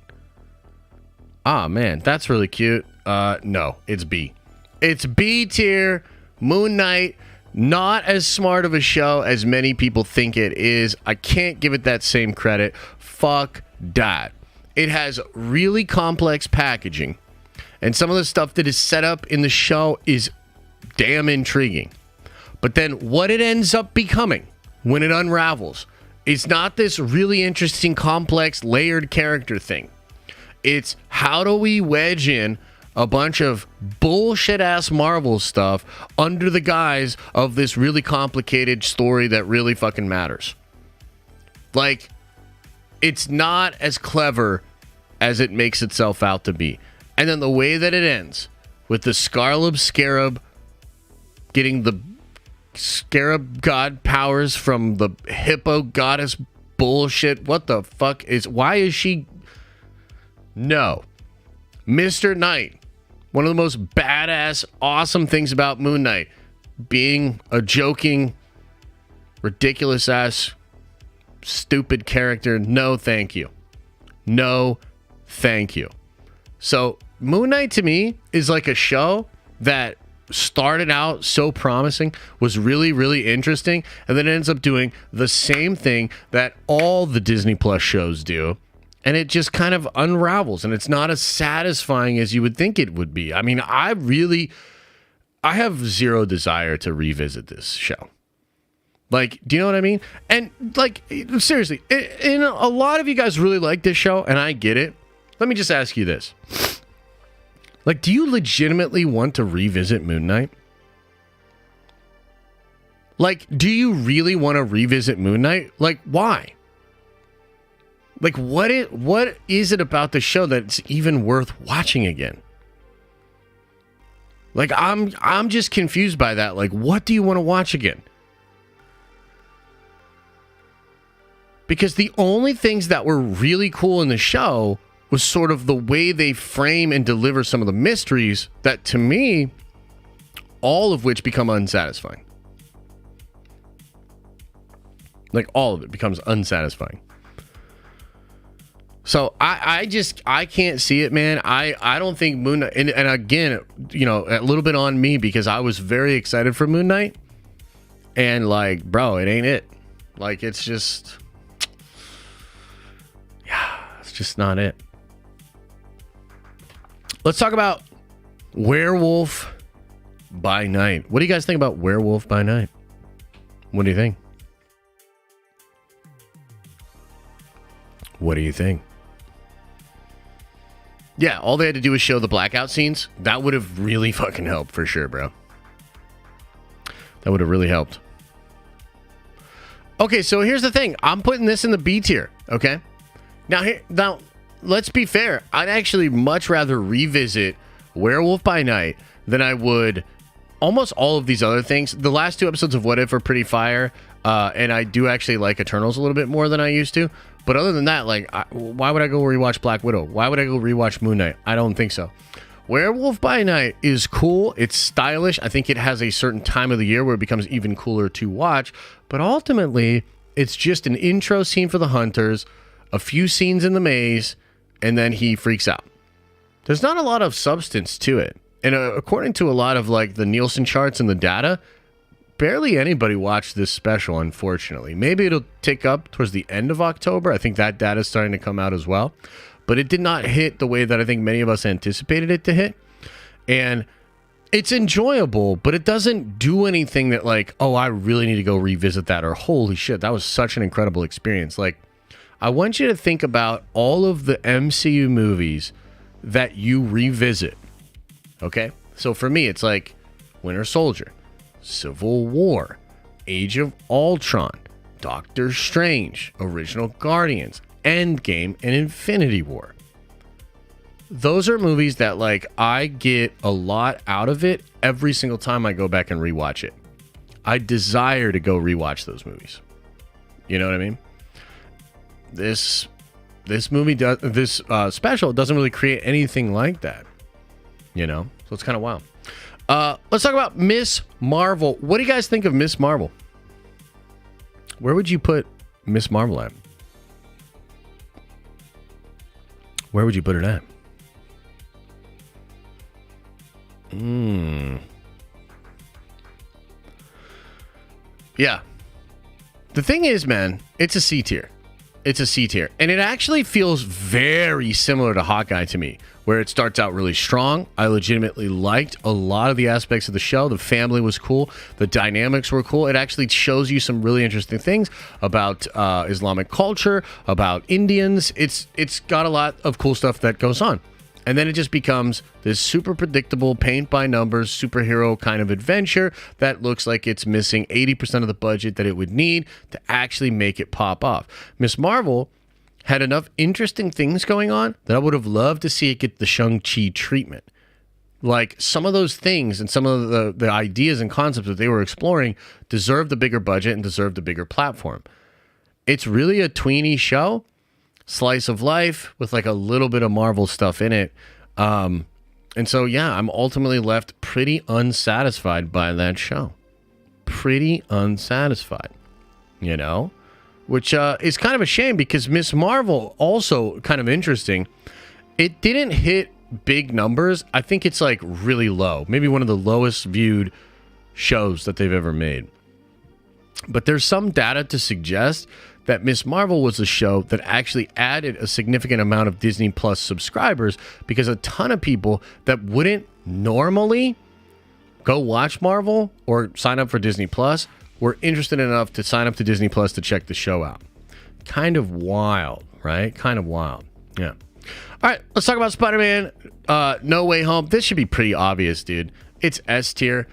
[SPEAKER 1] Ah, man. That's really cute. No, it's B. It's B tier. Moon Knight. Not as smart of a show as many people think it is. I can't give it that same credit. Fuck that. It has really complex packaging. And some of the stuff that is set up in the show is damn intriguing. But then what it ends up becoming when it unravels is not this really interesting, complex, layered character thing. It's how do we wedge in a bunch of bullshit-ass Marvel stuff under the guise of this really complicated story that really fucking matters. Like, it's not as clever as it makes itself out to be. And then the way that it ends, with the Scarab Scarab getting the Scarab God powers from the Hippo Goddess bullshit. What the fuck is... Why is she... No. Mr. Knight. One of the most badass, awesome things about Moon Knight. Being a joking ridiculous ass, stupid character. No, thank you. No, thank you. So Moon Knight to me is like a show that started out so promising, was really, really interesting, and then ends up doing the same thing that all the Disney Plus shows do, and it just kind of unravels, and it's not as satisfying as you would think it would be. I mean, I have zero desire to revisit this show. Like, do you know what I mean? And like, seriously, and a lot of you guys really like this show, and I get it. Let me just ask you this. Like, do you legitimately want to revisit Moon Knight? Like, do you really want to revisit Moon Knight? Like, why? Like, what is it about the show that's even worth watching again? Like, I'm just confused by that. Like, what do you want to watch again? Because the only things that were really cool in the show was sort of the way they frame and deliver some of the mysteries that, to me, all of which become unsatisfying. Like, all of it becomes unsatisfying. So I can't see it, man. I don't think Moon Knight, and again, you know, a little bit on me because I was very excited for Moon Knight, and like, bro, it ain't it. Like, it's just, yeah, it's just not it. Let's talk about Werewolf by Night. What do you guys think about Werewolf by Night? What do you think? What do you think? Yeah, all they had to do was show the blackout scenes. That would have really fucking helped for sure, bro. That would have really helped. Okay, so here's the thing. I'm putting this in the B tier, okay? Now, let's be fair. I'd actually much rather revisit Werewolf by Night than I would almost all of these other things. The last two episodes of What If are pretty fire, and I do actually like Eternals a little bit more than I used to. But other than that, like, why would I go rewatch Black Widow? Why would I go rewatch Moon Knight? I don't think so. Werewolf by Night is cool. It's stylish. I think it has a certain time of the year where it becomes even cooler to watch. But ultimately, it's just an intro scene for the hunters, a few scenes in the maze, and then he freaks out. There's not a lot of substance to it. And according to a lot of like the Nielsen charts and the data, barely anybody watched this special, unfortunately. Maybe it'll tick up towards the end of October. I think that data is starting to come out as well. But it did not hit the way that I think many of us anticipated it to hit. And it's enjoyable, but it doesn't do anything that like, oh, I really need to go revisit that, or holy shit, that was such an incredible experience. Like, I want you to think about all of the MCU movies that you revisit. Okay? So for me, it's like Winter Soldier, Civil War, Age of Ultron, Doctor Strange, Original Guardians, Endgame, and Infinity War. Those are movies that, like, I get a lot out of it every single time I go back and rewatch it. I desire to go rewatch those movies. You know what I mean? This movie does, this special doesn't really create anything like that. You know? So it's kind of wild. Let's talk about Miss Marvel. What do you guys think of Miss Marvel? Where would you put Miss Marvel at? Where would you put it at? Yeah. The thing is, man, it's a C tier. It's a C tier. And it actually feels very similar to Hawkeye to me, where it starts out really strong. I legitimately liked a lot of the aspects of the show. The family was cool. The dynamics were cool. It actually shows you some really interesting things about Islamic culture, about Indians. It's got a lot of cool stuff that goes on. And then it just becomes this super predictable, paint by numbers, superhero kind of adventure that looks like it's missing 80% of the budget that it would need to actually make it pop off. Miss Marvel had enough interesting things going on that I would have loved to see it get the Shang-Chi treatment. Like, some of those things and some of the ideas and concepts that they were exploring deserved a bigger budget and deserved a bigger platform. It's really a tweeny show. Slice of life with like a little bit of Marvel stuff in it. And so, yeah, I'm ultimately left pretty unsatisfied by that show. Pretty unsatisfied. you know, which is kind of a shame because Miss Marvel, also kind of interesting. It didn't hit big numbers. I think it's like really low, maybe one of the lowest viewed shows that they've ever made. But there's some data to suggest that Miss Marvel was a show that actually added a significant amount of Disney Plus subscribers because a ton of people that wouldn't normally go watch Marvel or sign up for Disney Plus were interested enough to sign up to Disney Plus to check the show out. Kind of wild, right? Kind of wild. Yeah. All right, let's talk about Spider-Man No Way Home. This should be pretty obvious, dude. It's S tier.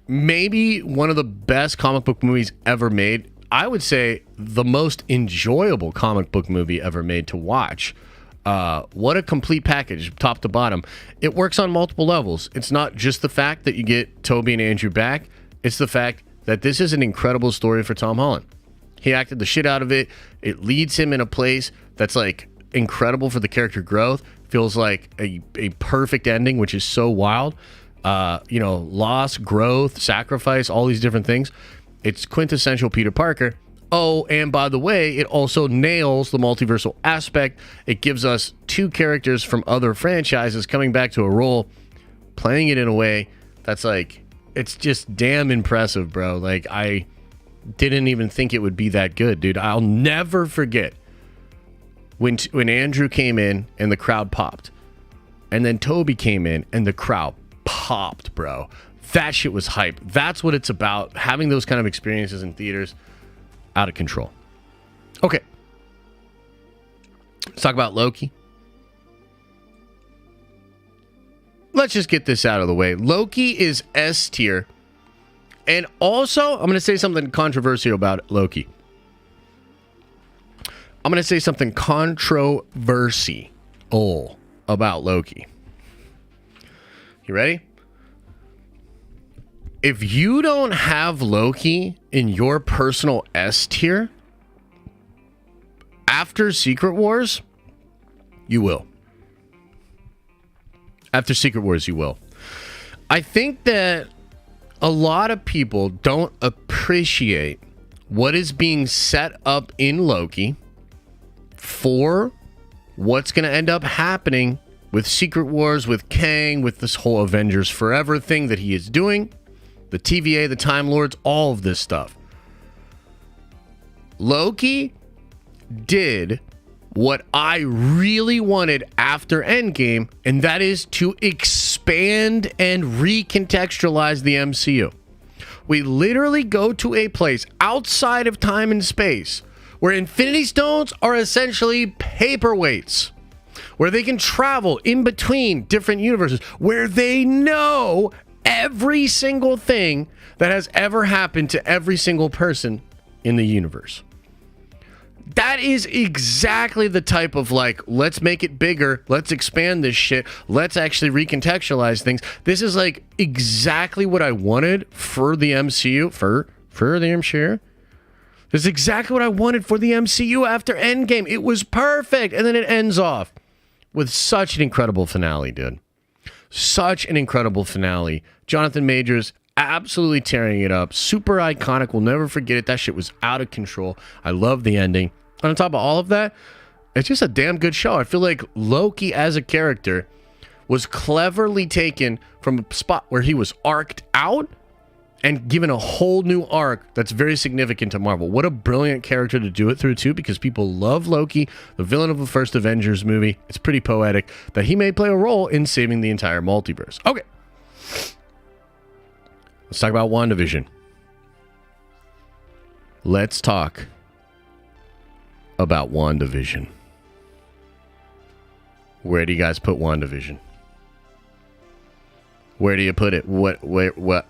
[SPEAKER 1] Maybe one of the best comic book movies ever made. I would say the most enjoyable comic book movie ever made to watch. What a complete package, top to bottom. It works on multiple levels. It's not just the fact that you get Tobey and Andrew back. It's the fact that this is an incredible story for Tom Holland. He acted the shit out of it. It leads him in a place that's like incredible for the character growth. Feels like a perfect ending, which is so wild. Loss, growth, sacrifice, all these different things. It's quintessential Peter Parker. Oh, and by the way, it also nails the multiversal aspect. It gives us two characters from other franchises coming back to a role, playing it in a way that's like, it's just damn impressive, bro. Like, I didn't even think it would be that good, dude. I'll never forget when Andrew came in and the crowd popped. And then Tobey came in and the crowd popped, bro. That shit was hype. That's what it's about. Having those kind of experiences in theaters, out of control. Okay. Let's talk about Loki. Let's just get this out of the way. Loki is S tier. And also, I'm going to say something controversial about Loki. I'm going to say something controversial about Loki. You ready? If you don't have Loki in your personal S tier, after Secret Wars, you will. After Secret Wars, you will. I think that a lot of people don't appreciate what is being set up in Loki for what's going to end up happening with Secret Wars, with Kang, with this whole Avengers Forever thing that he is doing. The TVA, the Time Lords, all of this stuff. Loki did what I really wanted after Endgame, and that is to expand and recontextualize the MCU. We literally go to a place outside of time and space where Infinity Stones are essentially paperweights, where they can travel in between different universes, where they know every single thing that has ever happened to every single person in the universe. That is exactly the type of like, let's make it bigger, let's expand this shit, let's actually recontextualize things. This is like exactly what I wanted for the MCU, for the MCU. This is exactly what I wanted for the MCU after Endgame. It was perfect. And then it ends off with such an incredible finale, dude. Such an incredible finale. Jonathan Majors absolutely tearing it up. Super iconic. We'll never forget it. That shit was out of control. I love the ending. And on top of all of that, it's just a damn good show. I feel like Loki as a character was cleverly taken from a spot where he was arced out and given a whole new arc that's very significant to Marvel. What a brilliant character to do it through, too, because people love Loki, the villain of the first Avengers movie. It's pretty poetic that he may play a role in saving the entire multiverse. Okay. Let's talk about WandaVision. Let's talk about WandaVision. Where do you guys put WandaVision? Where do you put it? What?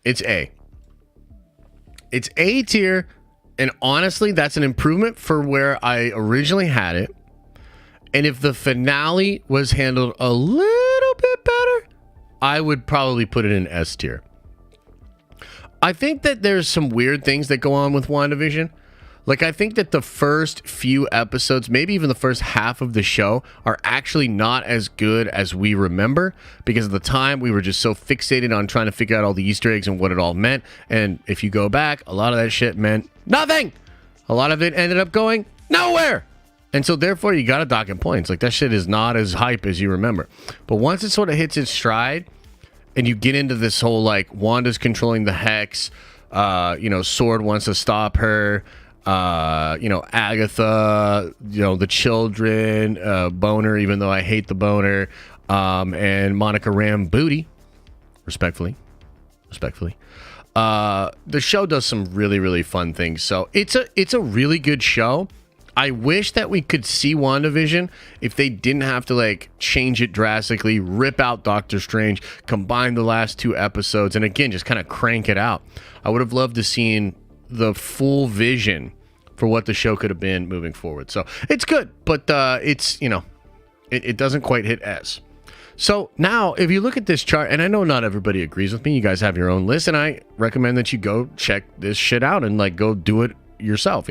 [SPEAKER 1] It's A. It's A tier, and honestly, that's an improvement for where I originally had it. And if the finale was handled a little bit better, I would probably put it in S tier. I think that there's some weird things that go on with WandaVision. Like, I think that the first few episodes, maybe even the first half of the show, are actually not as good as we remember, because at the time we were just so fixated on trying to figure out all the Easter eggs and what it all meant. And if you go back, a lot of that shit meant nothing. A lot of it ended up going nowhere. And so therefore you got to dock in points. Like, that shit is not as hype as you remember. But once it sort of hits its stride and you get into this whole, like, Wanda's controlling the Hex, Sword wants to stop her, Agatha, the children, Boner, even though I hate the Boner, and Monica Ram Booty, respectfully. The show does some really, really fun things. So it's a really good show. I wish that we could see WandaVision if they didn't have to, like, change it drastically, rip out Doctor Strange, combine the last 2 episodes, and again, just kind of crank it out. I would have loved to seen the full vision for what the show could have been moving forward. So it's good, but it's, it doesn't quite hit S. So now, if you look at this chart, and I know not everybody agrees with me, you guys have your own list, and I recommend that you go check this shit out and, like, go do it yourself,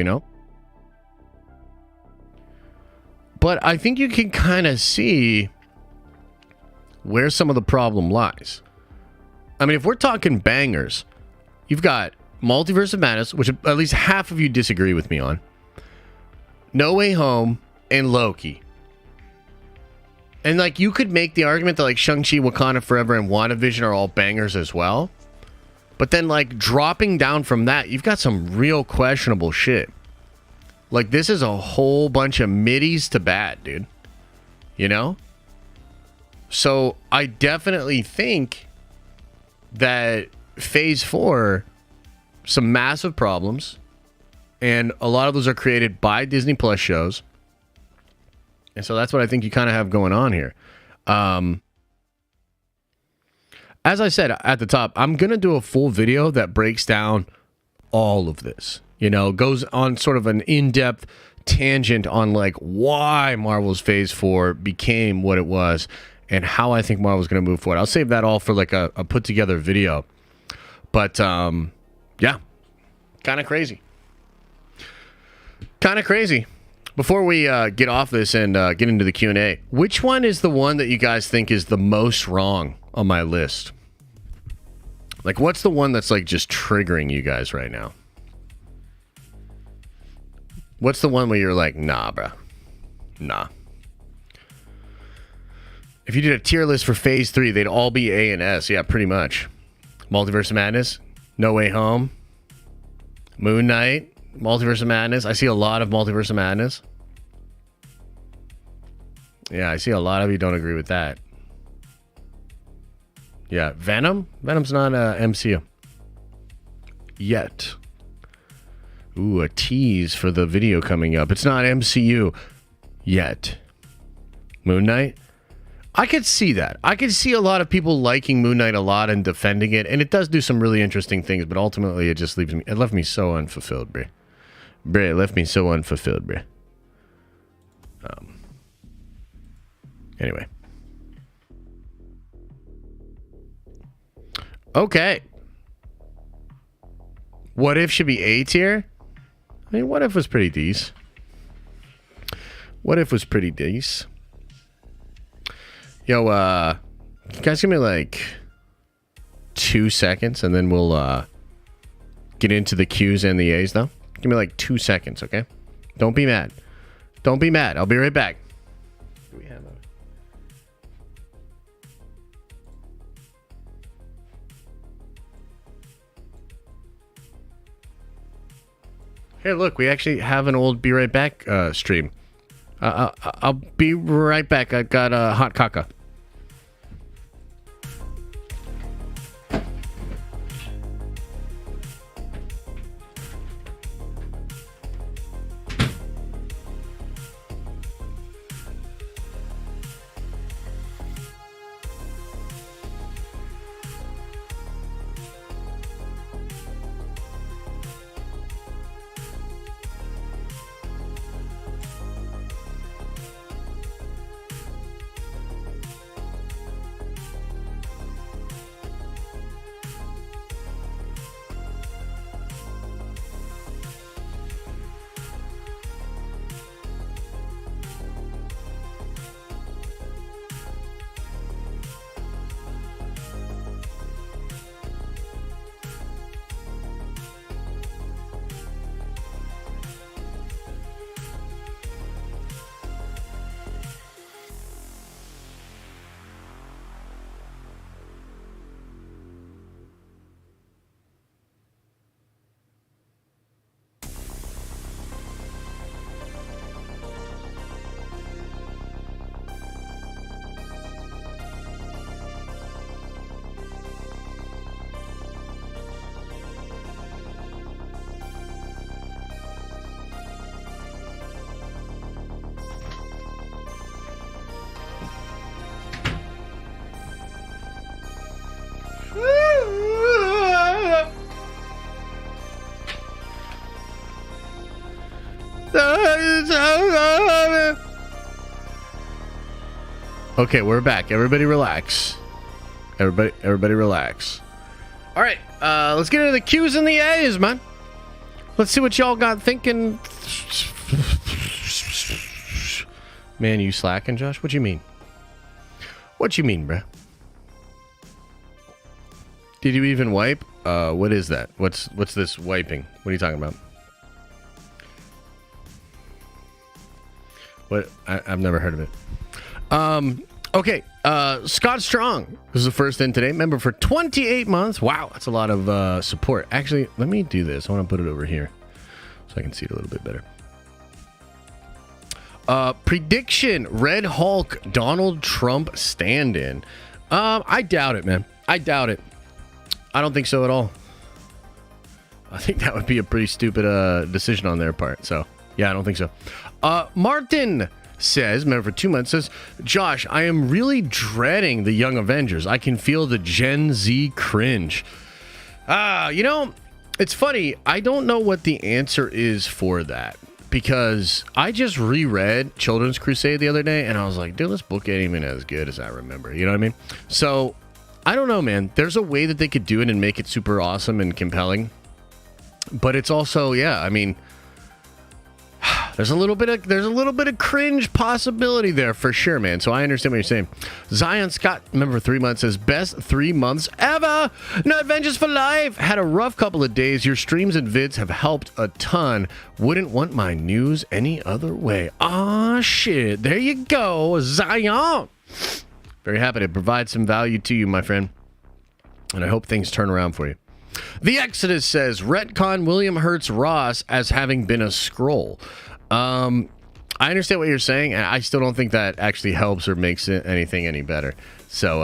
[SPEAKER 1] But I think you can kind of see where some of the problem lies. I mean, if we're talking bangers, you've got Multiverse of Madness, which at least half of you disagree with me on, No Way Home, and Loki. And, like, you could make the argument that, like, Shang-Chi, Wakanda Forever, and WandaVision are all bangers as well. But then, like, dropping down from that, you've got some real questionable shit. Like, this is a whole bunch of middies to bad, dude. So I definitely think that Phase 4, some massive problems, and a lot of those are created by Disney Plus shows. And so that's what I think you kind of have going on here. As I said at the top, I'm going to do a full video that breaks down all of this. Goes on sort of an in-depth tangent on, like, why Marvel's Phase 4 became what it was and how I think Marvel's going to move forward. I'll save that all for, like, a put-together video. But, yeah, kind of crazy. Before we get off this and get into the Q&A, which one is the one that you guys think is the most wrong on my list? Like, what's the one that's, like, just triggering you guys right now? What's the one where you're like, nah, bro? Nah. If you did a tier list for Phase 3, they'd all be A and S. Yeah, pretty much. Multiverse of Madness, No Way Home, Moon Knight, Multiverse of Madness. I see a lot of Multiverse of Madness. Yeah, I see a lot of you don't agree with that. Yeah, Venom? Venom's not MCU. Yet. Ooh, a tease for the video coming up. It's not MCU yet. Moon Knight? I could see that. I could see a lot of people liking Moon Knight a lot and defending it, and it does do some really interesting things, but ultimately it just left me so unfulfilled, bruh. Bruh, it left me so unfulfilled, bruh. Anyway. Okay. What If should be A tier? I mean, What If was pretty decent. What If was pretty decent. Yo, you guys give me like 2 seconds and then we'll get into the Q's and the A's though. Give me like 2 seconds, okay? Don't be mad. Don't be mad. I'll be right back. Do we have a... Hey, look, we actually have an old Be Right Back stream. I'll be right back. I got a hot caca. Okay, we're back. Everybody relax. Everybody relax. All right, let's get into the Q's and the A's, man. Let's see what y'all got thinking. Man, you slacking, Josh? What you mean? What you mean, bruh? Did you even wipe? What is that? What's this wiping? What are you talking about? What? I've never heard of it. Okay. Scott Strong was the first in today. Member for 28 months. Wow, that's a lot of support. Actually, let me do this. I want to put it over here so I can see it a little bit better. Prediction: Red Hulk, Donald Trump stand-in. I doubt it, man. I doubt it. I don't think so at all. I think that would be a pretty stupid decision on their part. So, yeah, I don't think so. Martin says, member for 2 months, says, Josh, I am really dreading the Young Avengers. I can feel the Gen Z cringe. You know, it's funny. I don't know what the answer is for that. Because I just reread Children's Crusade the other day, and I was like, dude, this book ain't even as good as I remember. You know what I mean? So, I don't know, man. There's a way that they could do it and make it super awesome and compelling. But it's also, yeah, I mean, there's a little bit of cringe possibility there for sure, man. So I understand what you're saying. Zion Scott, member for 3 months, says best 3 months ever. No Avengers for life. Had a rough couple of days. Your streams and vids have helped a ton. Wouldn't want my news any other way. Ah, shit. There you go, Zion. Very happy to provide some value to you, my friend. And I hope things turn around for you. The Exodus says retcon William Hurts Ross as having been a Skrull. I understand what you're saying, and I still don't think that actually helps or makes it anything any better. So,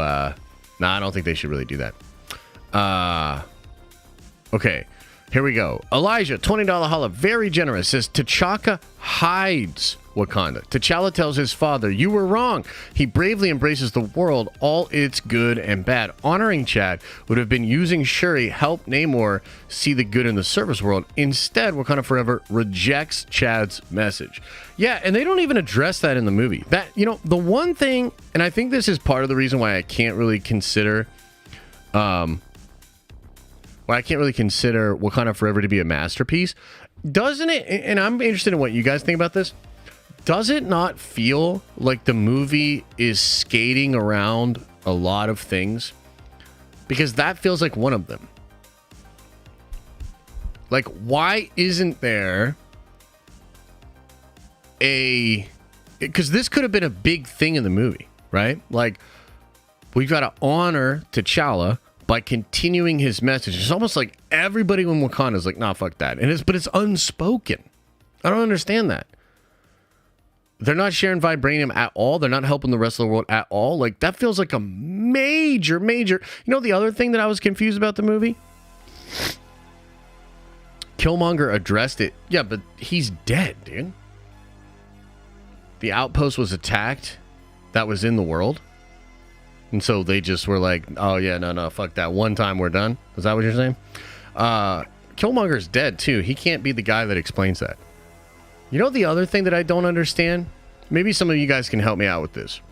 [SPEAKER 1] no, I don't think they should really do that. Okay, here we go. Elijah, $20 holla, very generous, says T'Chaka hides Wakanda. T'Challa tells his father, you were wrong. He bravely embraces the world, all its good and bad. Honoring Chad would have been using Shuri help Namor see the good in the service world. Instead, Wakanda Forever rejects Chad's message. Yeah, and they don't even address that in the movie. That, you know, the one thing, and I think this is part of the reason why I can't really consider Wakanda Forever to be a masterpiece. Doesn't it, and I'm interested in what you guys think about this, does it not feel like the movie is skating around a lot of things? Because that feels like one of them. Like, why isn't there because this could have been a big thing in the movie, right? Like, we've got to honor T'Challa by continuing his message. It's almost like everybody in Wakanda is like, nah, fuck that. But it's unspoken. I don't understand that. They're not sharing vibranium at all. They're not helping the rest of the world at all. Like, that feels like a major... You know the other thing that I was confused about the movie? Killmonger addressed it. Yeah, but he's dead, dude. The outpost was attacked. That was in the world. And so they just were like, oh, yeah, no, fuck that. One time we're done. Is that what you're saying? Killmonger's dead, too. He can't be the guy that explains that. You know the other thing that I don't understand? Maybe some of you guys can help me out with this.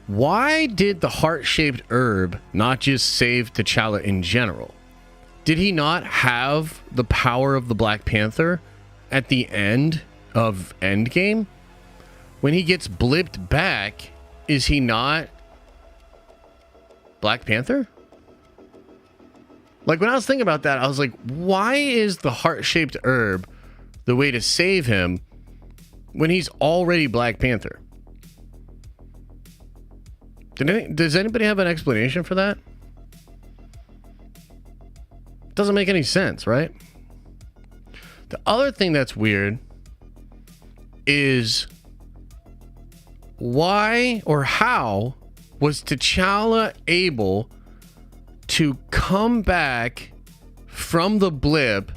[SPEAKER 1] Why did the heart-shaped herb not just save T'Challa in general? Did he not have the power of the Black Panther at the end of Endgame? When he gets blipped back, is he not Black Panther? Like, when I was thinking about that, I was like, why is the heart-shaped herb the way to save him when he's already Black Panther? Does anybody have an explanation for that? Doesn't make any sense, right? The other thing that's weird is why or how was T'Challa able to come back from the blip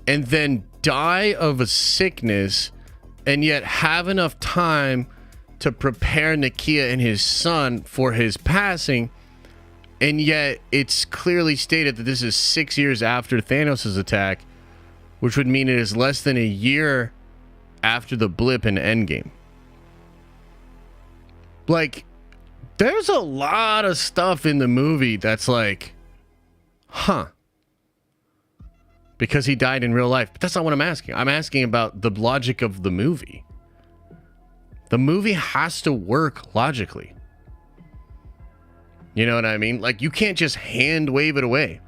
[SPEAKER 1] and then die of a sickness and yet have enough time to prepare Nakia and his son for his passing, and yet it's clearly stated that this is 6 years after Thanos' attack, which would mean it is less than a year after the blip in Endgame. Like, there's a lot of stuff in the movie that's like, huh. Because he died in real life. But that's not what I'm asking. I'm asking about the logic of the movie. The movie has to work logically. You know what I mean? Like, you can't just hand wave it away.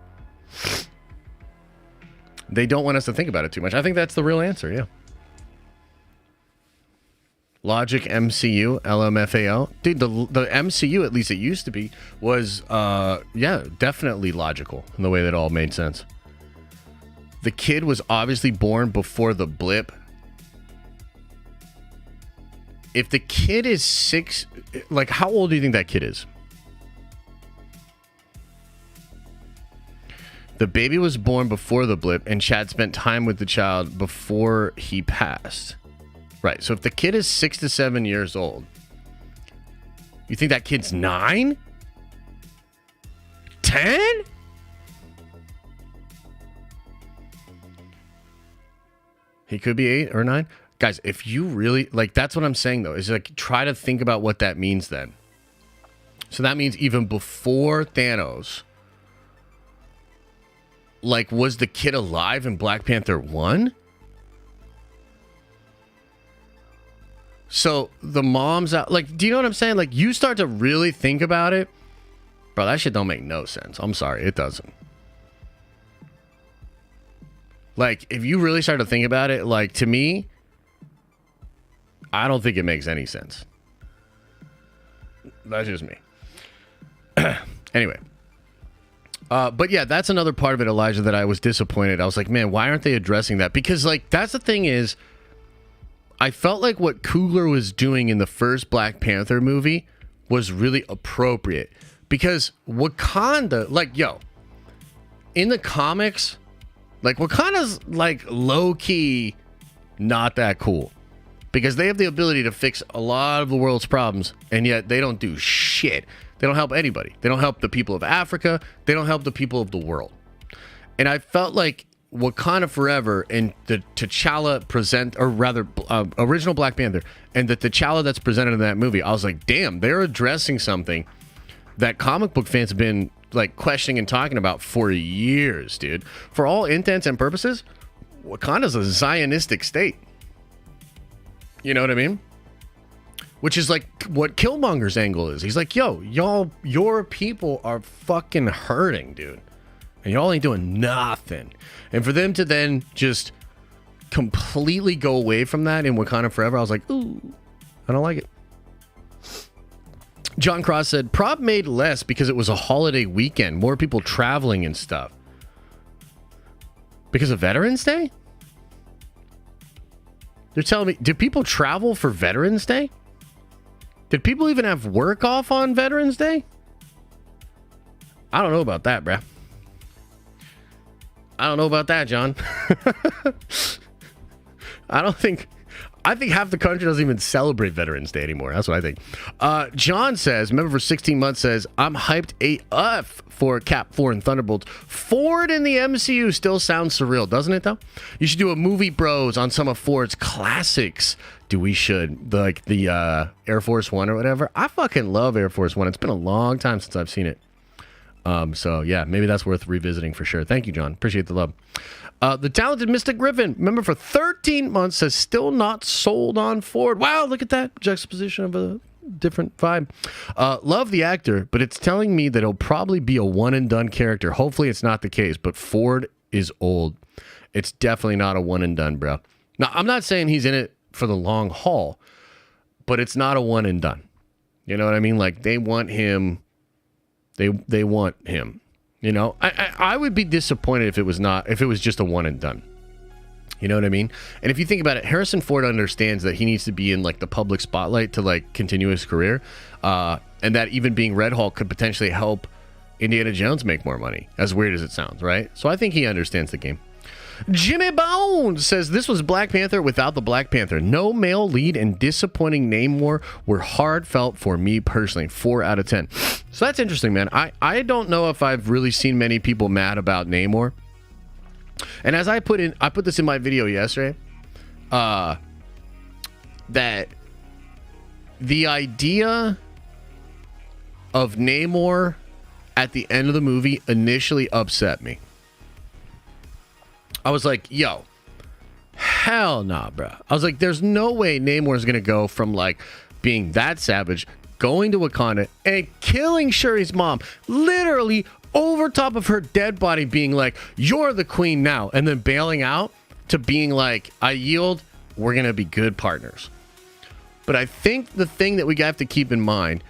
[SPEAKER 1] They don't want us to think about it too much. I think that's the real answer, yeah. Logic MCU, LMFAO. Dude, the MCU, at least it used to be, was, definitely logical in the way that it all made sense. The kid was obviously born before the blip. If the kid is 6, like, how old do you think that kid is? The baby was born before the blip, and Chad spent time with the child before he passed. Right, so if the kid is 6 to 7 years old, you think that kid's 9? 10? He could be 8 or 9. Guys, if you really, like, that's what I'm saying, though, is like, try to think about what that means then. So that means even before Thanos, like, was the kid alive in Black Panther 1? So the mom's out, like, do you know what I'm saying? Like, you start to really think about it, bro, that shit don't make no sense. I'm sorry, it doesn't. Like, if you really start to think about it, like, to me, I don't think it makes any sense. That's just me. Anyway. But yeah, that's another part of it, Elijah, that I was disappointed. I was like, man, why aren't they addressing that? Because, like, that's the thing is, I felt like what Coogler was doing in the first Black Panther movie was really appropriate. Because Wakanda, like, yo, in the comics, like, Wakanda's, like, low-key not that cool. Because they have the ability to fix a lot of the world's problems, and yet they don't do shit. They don't help anybody. They don't help the people of Africa. They don't help the people of the world. And I felt like Wakanda Forever and the T'Challa original Black Panther, and the T'Challa that's presented in that movie, I was like, damn, they're addressing something that comic book fans have been, like, questioning and talking about for years, dude. For all intents and purposes, Wakanda's a Zionistic state. You know what I mean? Which is like what Killmonger's angle is. He's like, yo, y'all, your people are fucking hurting, dude. And y'all ain't doing nothing. And for them to then just completely go away from that in Wakanda Forever, I was like, ooh, I don't like it. John Cross said, prop made less because it was a holiday weekend. More people traveling and stuff. Because of Veterans Day? You're telling me, did people travel for Veterans Day? Did people even have work off on Veterans Day? I don't know about that, bruh. I don't know about that, John. I think half the country doesn't even celebrate Veterans Day anymore. That's what I think. John says, member for 16 months says, I'm hyped AF for Cap 4 and Thunderbolts. Ford in the MCU still sounds surreal, doesn't it, though? You should do a movie bros on some of Ford's classics. We should. Like the Air Force One or whatever. I fucking love Air Force One. It's been a long time since I've seen it. So, yeah, maybe that's worth revisiting for sure. Thank you, John. Appreciate the love. The talented Mystic Griffin, member for 13 months, says still not sold on Ford. Wow, look at that juxtaposition of a different vibe. Love the actor, but it's telling me that he'll probably be a one-and-done character. Hopefully it's not the case, but Ford is old. It's definitely not a one-and-done, bro. Now, I'm not saying he's in it for the long haul, but it's not a one-and-done. You know what I mean? Like, they want him. They want him. You know, I would be disappointed if it was just a one and done. You know what I mean? And if you think about it, Harrison Ford understands that he needs to be in, like, the public spotlight to, like, continue his career. And that even being Red Hulk could potentially help Indiana Jones make more money, as weird as it sounds, right? So I think he understands the game. Jimmy Bones says this was Black Panther without the Black Panther. No male lead and disappointing Namor were heartfelt for me personally. 4 out of 10. So that's interesting, man. I don't know if I've really seen many people mad about Namor. And as I put this in my video yesterday, that the idea of Namor at the end of the movie initially upset me. I was like, yo, hell nah, bro. I was like, there's no way Namor is going to go from like being that savage, going to Wakanda and killing Shuri's mom, literally over top of her dead body, being like, you're the queen now, and then bailing out to being like, I yield, we're going to be good partners. But I think the thing that we have to keep in mind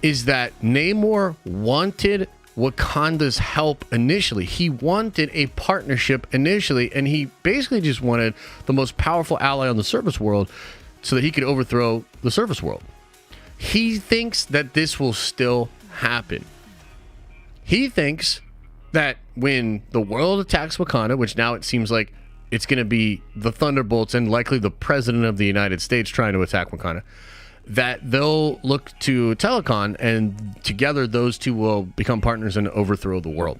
[SPEAKER 1] is that Namor wanted Wakanda's help initially. He wanted a partnership initially, and he basically just wanted the most powerful ally on the surface world so that he could overthrow the surface world. He thinks that this will still happen. He thinks that when the world attacks Wakanda, which now it seems like it's going to be the Thunderbolts and likely the president of the United States trying to attack Wakanda, that they'll look to Telecon, and together those two will become partners and overthrow the world.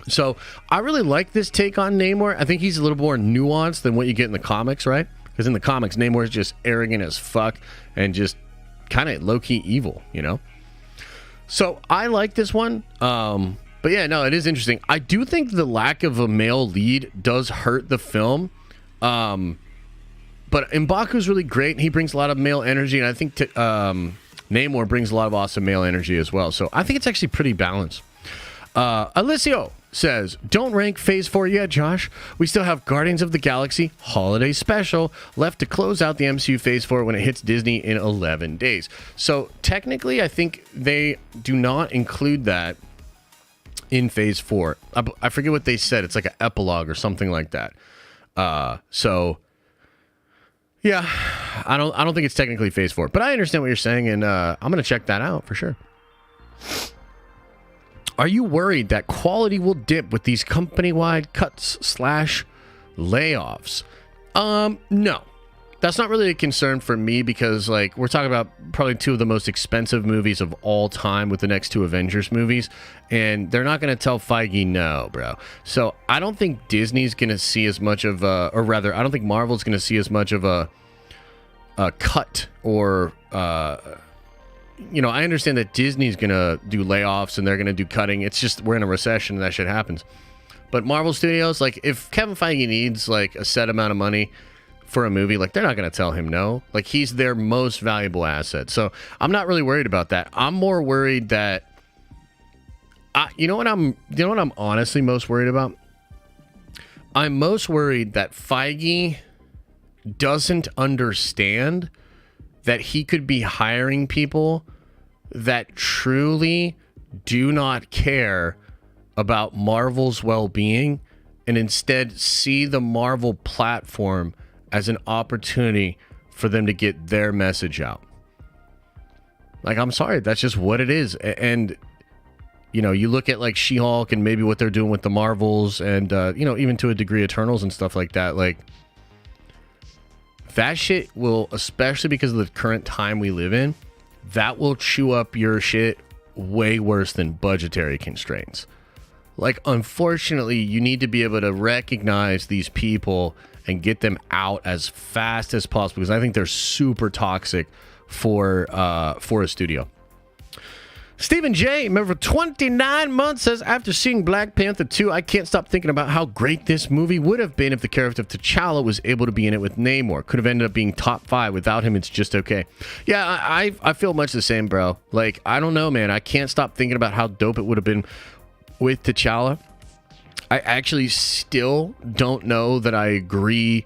[SPEAKER 1] So I really like this take on Namor. I think he's a little more nuanced than what you get in the comics, right? Because in the comics, Namor is just arrogant as fuck and just kind of low-key evil, you know? So I like this one. But yeah, no, it is interesting. I do think the lack of a male lead does hurt the film. But M'Baku's really great. He brings a lot of male energy, and I think Namor brings a lot of awesome male energy as well. So I think it's actually pretty balanced. Alicio says, don't rank Phase 4 yet, Josh. We still have Guardians of the Galaxy Holiday Special left to close out the MCU Phase 4 when it hits Disney in 11 days. So technically, I think they do not include that in Phase 4. I forget what they said. It's like an epilogue or something like that. Yeah, I don't think it's technically Phase 4, but I understand what you're saying, and I'm going to check that out for sure. Are you worried that quality will dip with these company-wide cuts / layoffs? No. That's not really a concern for me because, like, we're talking about probably two of the most expensive movies of all time with the next two Avengers movies, and they're not going to tell Feige no, bro. So I don't think Disney's going to see as much of a, or rather, I don't think Marvel's going to see as much of a cut or, you know, I understand that Disney's going to do layoffs and they're going to do cutting. It's just we're in a recession and that shit happens. But Marvel Studios, like, if Kevin Feige needs, like, a set amount of money for a movie, like, they're not going to tell him no. Like, he's their most valuable asset. So I'm not really worried about that. I'm more worried that you know what I'm honestly most worried about? I'm most worried that Feige doesn't understand that he could be hiring people that truly do not care about Marvel's well-being and instead see the Marvel platform as an opportunity for them to get their message out. Like, I'm sorry, that's just what it is. And, you know, you look at, like, She-Hulk and maybe what they're doing with the Marvels and, you know, even to a degree Eternals and stuff like that. Like, that shit will, especially because of the current time we live in, that will chew up your shit way worse than budgetary constraints. Like, unfortunately, you need to be able to recognize these people and get them out as fast as possible because I think they're super toxic for a studio. Stephen J, member for 29 months, says, after seeing Black Panther 2, I can't stop thinking about how great this movie would have been if the character of T'Challa was able to be in it with Namor. Could have ended up being top 5. Without him, it's just okay. Yeah, I feel much the same, bro. Like, I don't know, man. I can't stop thinking about how dope it would have been with T'Challa. I actually still don't know that I agree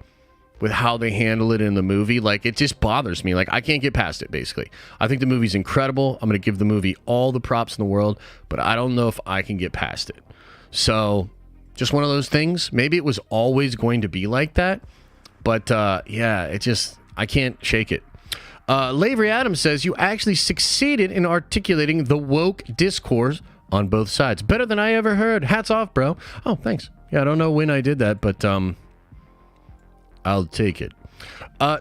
[SPEAKER 1] with how they handle it in the movie. Like, it just bothers me. Like, I can't get past it, basically. I think the movie's incredible. I'm going to give the movie all the props in the world, but I don't know if I can get past it. So, just one of those things. Maybe it was always going to be like that, but yeah, it just, I can't shake it. Lavery Adams says, you actually succeeded in articulating the woke discourse on both sides. Better than I ever heard. Hats off, bro. Oh, thanks. Yeah, I don't know when I did that, but I'll take it.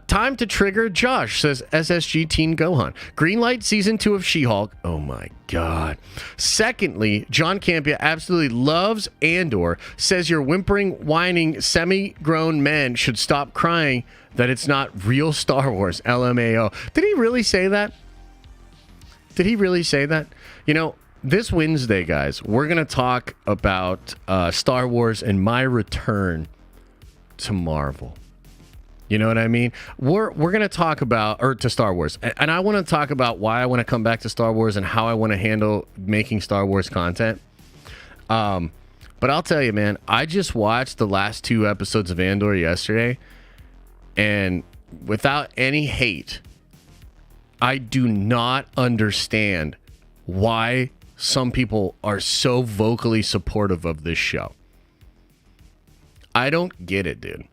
[SPEAKER 1] Time to trigger Josh, says SSG Teen Gohan. Greenlight season 2 of She-Hulk. Oh my god. Secondly, John Campia absolutely loves Andor, says your whimpering, whining, semi-grown men should stop crying that it's not real Star Wars. LMAO. Did he really say that? Did he really say that? You know, this Wednesday, guys, we're going to talk about Star Wars and my return to Marvel. You know what I mean? We're going to talk about, or to Star Wars. And I want to talk about why I want to come back to Star Wars and how I want to handle making Star Wars content. But I'll tell you, man, I just watched the last 2 episodes of Andor yesterday. And without any hate, I do not understand why some people are so vocally supportive of this show. I don't get it, dude.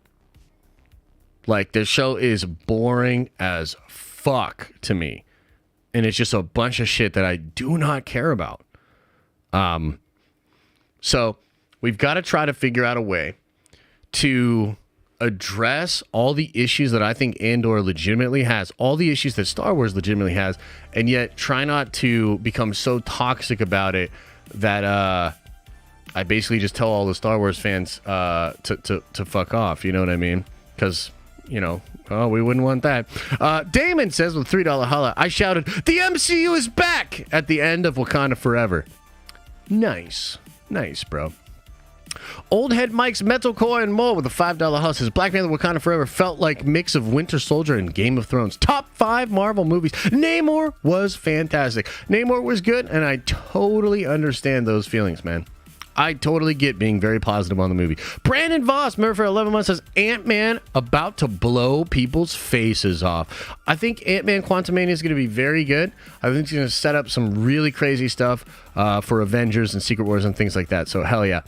[SPEAKER 1] Like, the show is boring as fuck to me. And it's just a bunch of shit that I do not care about. So we've got to try to figure out a way to address all the issues that I think Andor legitimately has, all the issues that Star Wars legitimately has, and yet try not to become so toxic about it that I basically just tell all the Star Wars fans to fuck off. You know what I mean? Because, you know, oh, we wouldn't want that. Damon says with $3 holla, I shouted, "The MCU is back!" at the end of Wakanda Forever. Nice. Nice, bro. Old Head Mike's Metalcore and more with a $5 holla says, Black Panther Wakanda Forever felt like mix of Winter Soldier and Game of Thrones. Top 5 Marvel movies. Namor was fantastic. Namor was good, and I totally understand those feelings, man. I totally get being very positive on the movie. Brandon Voss, member for 11 months, says Ant-Man about to blow people's faces off. I think Ant-Man Quantumania is going to be very good. I think it's going to set up some really crazy stuff for Avengers and Secret Wars and things like that. So hell yeah.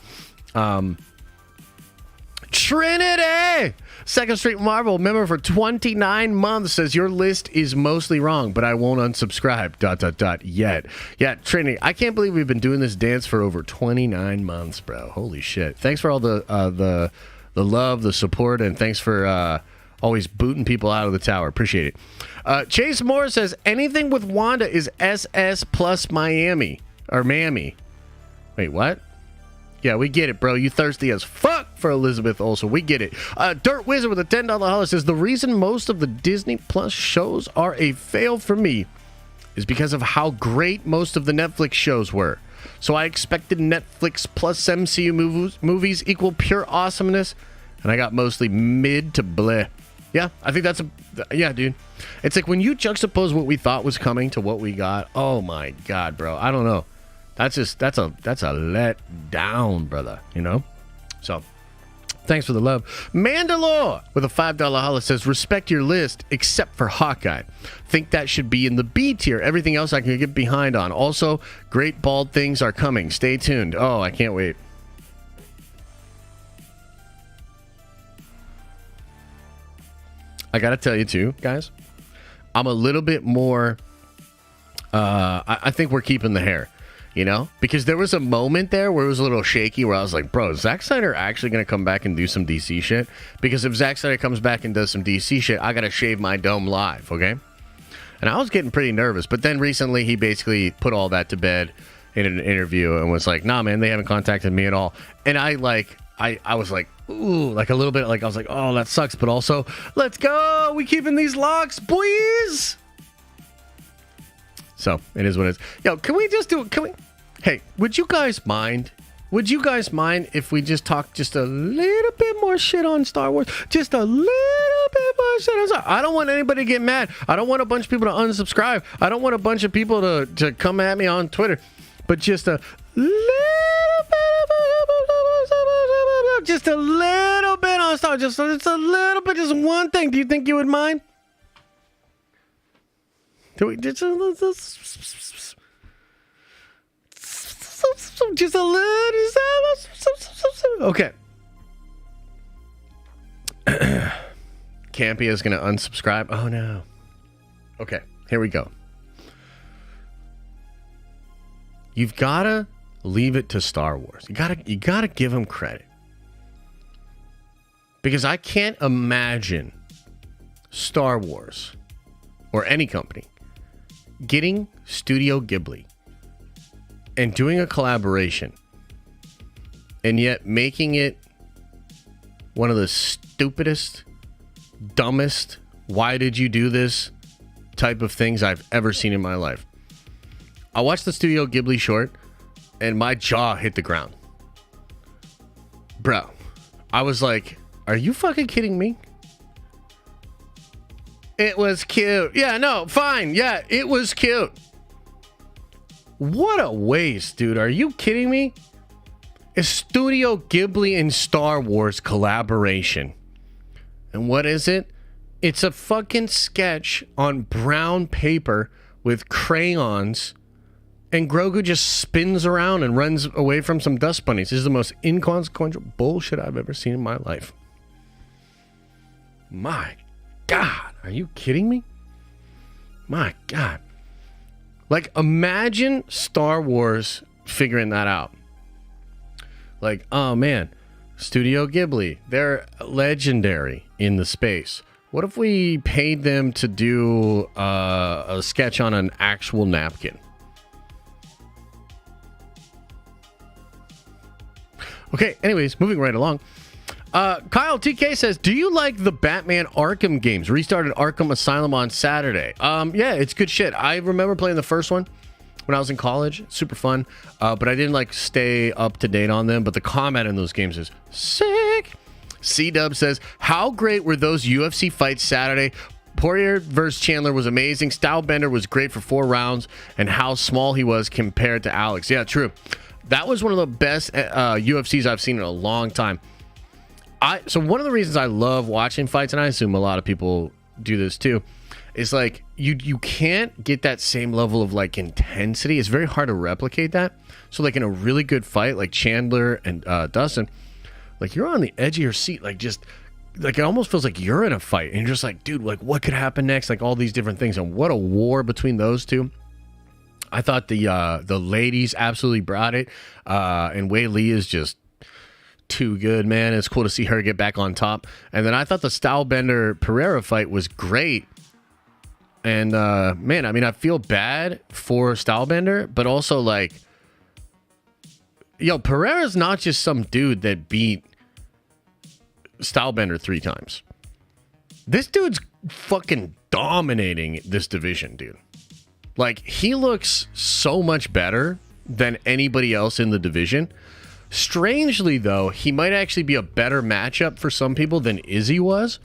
[SPEAKER 1] Trinity, Second Street Marvel member for 29 months, says your list is mostly wrong, but I won't unsubscribe. ... yet. Yeah, Trinity, I can't believe we've been doing this dance for over 29 months, bro. Holy shit! Thanks for all the love, the support, and thanks for always booting people out of the tower. Appreciate it. Chase Moore says anything with Wanda is SS plus Miami or Mammy. Wait, what? Yeah, we get it, bro. You thirsty as fuck for Elizabeth Olsen. We get it. Dirt Wizard with a $10 holla says, the reason most of the Disney Plus shows are a fail for me is because of how great most of the Netflix shows were. So I expected Netflix plus MCU movies equal pure awesomeness, and I got mostly mid to bleh. Yeah, I think that's yeah, dude. It's like when you juxtapose what we thought was coming to what we got. Oh my God, bro. I don't know. That's a let down, brother, you know? So, thanks for the love. Mandalore with a $5 holla says, respect your list except for Hawkeye. Think that should be in the B tier. Everything else I can get behind on. Also, great bald things are coming. Stay tuned. Oh, I can't wait. I gotta tell you too, guys, I'm a little bit more, I think we're keeping the hair. You know, because there was a moment there where it was a little shaky where I was like, bro, is Zack Snyder actually going to come back and do some DC shit? Because if Zack Snyder comes back and does some DC shit, I got to shave my dome live, okay? And I was getting pretty nervous. But then recently he basically put all that to bed in an interview and was like, nah, man, they haven't contacted me at all. And I was like, ooh, like a little bit like I was like, oh, that sucks. But also, let's go. We keeping these locks, boys. So it is what it is. Yo, can we just do it? Can we? Hey, would you guys mind? Would you guys mind if we just talk just a little bit more shit on Star Wars? Just a little bit more shit on Star Wars. I don't want anybody to get mad. I don't want a bunch of people to unsubscribe. I don't want a bunch of people to come at me on Twitter. But just a little bit, just a little bit on Star Wars. Just a little bit, just one thing. Do you think you would mind? Do we just a little? Okay. Campy is going to unsubscribe. Oh no. Okay, here we go. You've got to leave it to Star Wars. You got to give them credit. Because I can't imagine Star Wars or any company getting Studio Ghibli and doing a collaboration and yet making it one of the stupidest, dumbest, why did you do this type of things I've ever seen in my life. I watched the Studio Ghibli short and my jaw hit the ground. Bro, I was like, are you fucking kidding me? It was cute. Yeah, no, fine. Yeah, it was cute. What a waste, dude. Are you kidding me? A Studio Ghibli and Star Wars collaboration. And what is it? It's a fucking sketch on brown paper with crayons, and Grogu just spins around and runs away from some dust bunnies. This is the most inconsequential bullshit I've ever seen in my life. My God, are you kidding me? My God. Like, imagine Star Wars figuring that out. Like, oh man, Studio Ghibli, they're legendary in the space. What if we paid them to do a sketch on an actual napkin? Okay, anyways, moving right along. Kyle TK says, do you like the Batman Arkham games? Restarted Arkham Asylum on Saturday. Yeah, it's good shit. I remember playing the first one when I was in college. Super fun. But I didn't like stay up to date on them. But the combat in those games is sick. C-Dub says, how great were those UFC fights Saturday? Poirier versus Chandler was amazing. Stylebender was great for 4 rounds. And how small he was compared to Alex. Yeah, true. That was one of the best UFCs I've seen in a long time. So one of the reasons I love watching fights, and I assume a lot of people do this too, is like you can't get that same level of like intensity. It's very hard to replicate that. So like in a really good fight, like Chandler and Dustin, like you're on the edge of your seat, like just like it almost feels like you're in a fight, and you're just like, dude, like what could happen next? Like all these different things, and what a war between those two. I thought the ladies absolutely brought it, and Wei Li is just too good, man. It's cool to see her get back on top. And then I thought the Stylebender Pereira fight was great. And man, I mean, I feel bad for Stylebender, but also like, yo, Pereira's not just some dude that beat Stylebender 3 times. This dude's fucking dominating this division, dude. Like, he looks so much better than anybody else in the division. Strangely, though, he might actually be a better matchup for some people than Izzy was.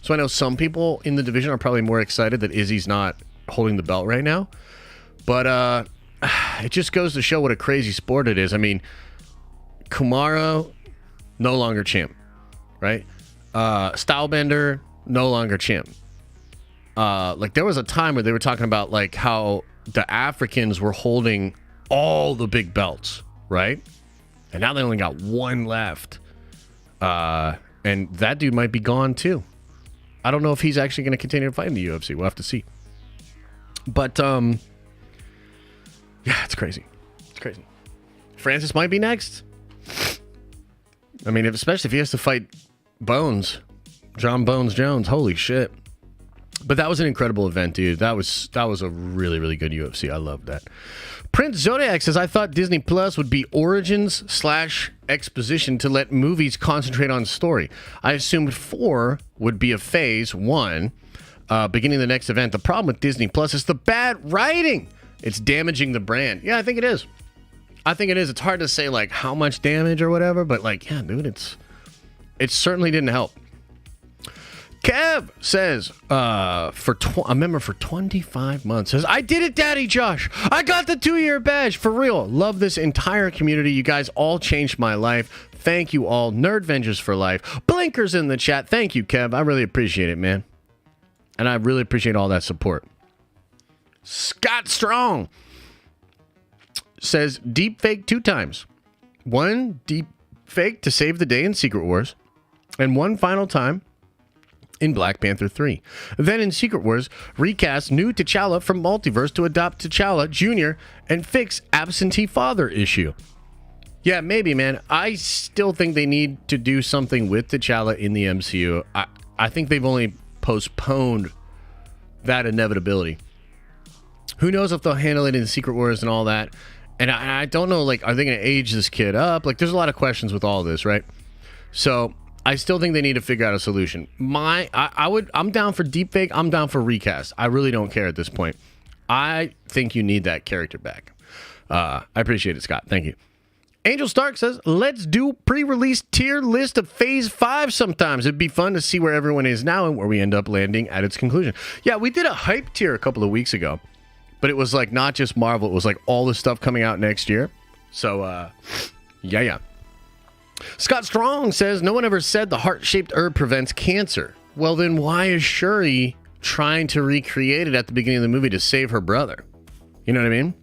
[SPEAKER 1] So I know some people in the division are probably more excited that Izzy's not holding the belt right now. But it just goes to show what a crazy sport it is. I mean, Kumaro, no longer champ, right? Stylebender, no longer champ. Like, there was a time where they were talking about, like, how the Africans were holding all the big belts, right? And now they only got 1 left. And that dude might be gone too. I don't know if he's actually going to continue to fight in the UFC. We'll have to see. But, yeah, it's crazy. It's crazy. Francis might be next. I mean, especially if he has to fight Bones. John Bones Jones. Holy shit. But that was an incredible event, dude. That was a really, really good UFC. I love that. Prince Zodiac says, I thought Disney Plus would be origins / exposition to let movies concentrate on story. I assumed 4 would be a phase 1, beginning the next event. The problem with Disney Plus is the bad writing. It's damaging the brand. Yeah, I think it is. It's hard to say like how much damage or whatever, but like, yeah, dude, it certainly didn't help. Kev says, a member for 25 months says, I did it, Daddy Josh. I got the 2-year badge. For real. Love this entire community. You guys all changed my life. Thank you all. Nerdvengers for life. Blinkers in the chat. Thank you, Kev. I really appreciate it, man. And I really appreciate all that support. Scott Strong says, deep fake 2 times. 1 deep fake to save the day in Secret Wars, and 1 final time in Black Panther 3. Then in Secret Wars, recast new T'Challa from Multiverse to adopt T'Challa Jr. and fix absentee father issue. Yeah, maybe, man. I still think they need to do something with T'Challa in the MCU. I think they've only postponed that inevitability. Who knows if they'll handle it in Secret Wars and all that. And I don't know, like, are they going to age this kid up? Like, there's a lot of questions with all this, right? So I still think they need to figure out a solution. I'm down for deepfake. I'm down for recast. I really don't care at this point. I think you need that character back. I appreciate it, Scott. Thank you. Angel Stark says, let's do pre-release tier list of Phase 5 sometimes. It'd be fun to see where everyone is now and where we end up landing at its conclusion. Yeah, we did a hype tier a couple of weeks ago, but it was like not just Marvel. It was like all the stuff coming out next year. So, yeah. Scott Strong says, no one ever said the heart-shaped herb prevents cancer. Well, then why is Shuri trying to recreate it at the beginning of the movie to save her brother? You know what I mean?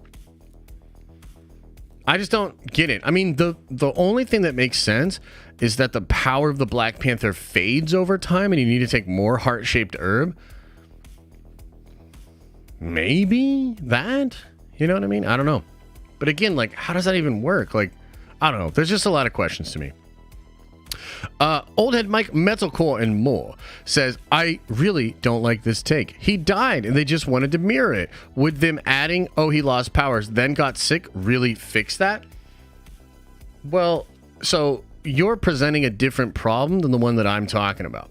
[SPEAKER 1] I just don't get it. I mean, the only thing that makes sense is that the power of the Black Panther fades over time and you need to take more heart-shaped herb. Maybe that? You know what I mean? I don't know. But again, like, how does that even work? Like, I don't know. There's just a lot of questions to me. Old Head Mike Metalcore and more says, I really don't like this take. He died and they just wanted to mirror it. Would them adding, oh, he lost powers, then got sick, really fix that? Well, so you're presenting a different problem than the one that I'm talking about.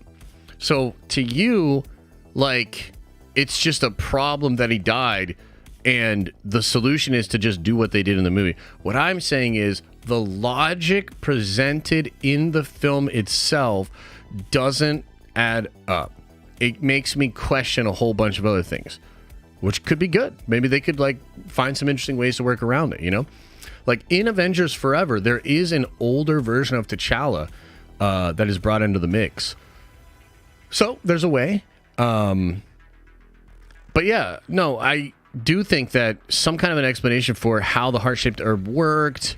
[SPEAKER 1] So to you, like, it's just a problem that he died and the solution is to just do what they did in the movie. What I'm saying is the logic presented in the film itself doesn't add up. It makes me question a whole bunch of other things, which could be good. Maybe they could like find some interesting ways to work around it, you know? Like in Avengers Forever, there is an older version of T'Challa that is brought into the mix. So there's a way. But yeah, no, I do think that some kind of an explanation for how the heart-shaped herb worked.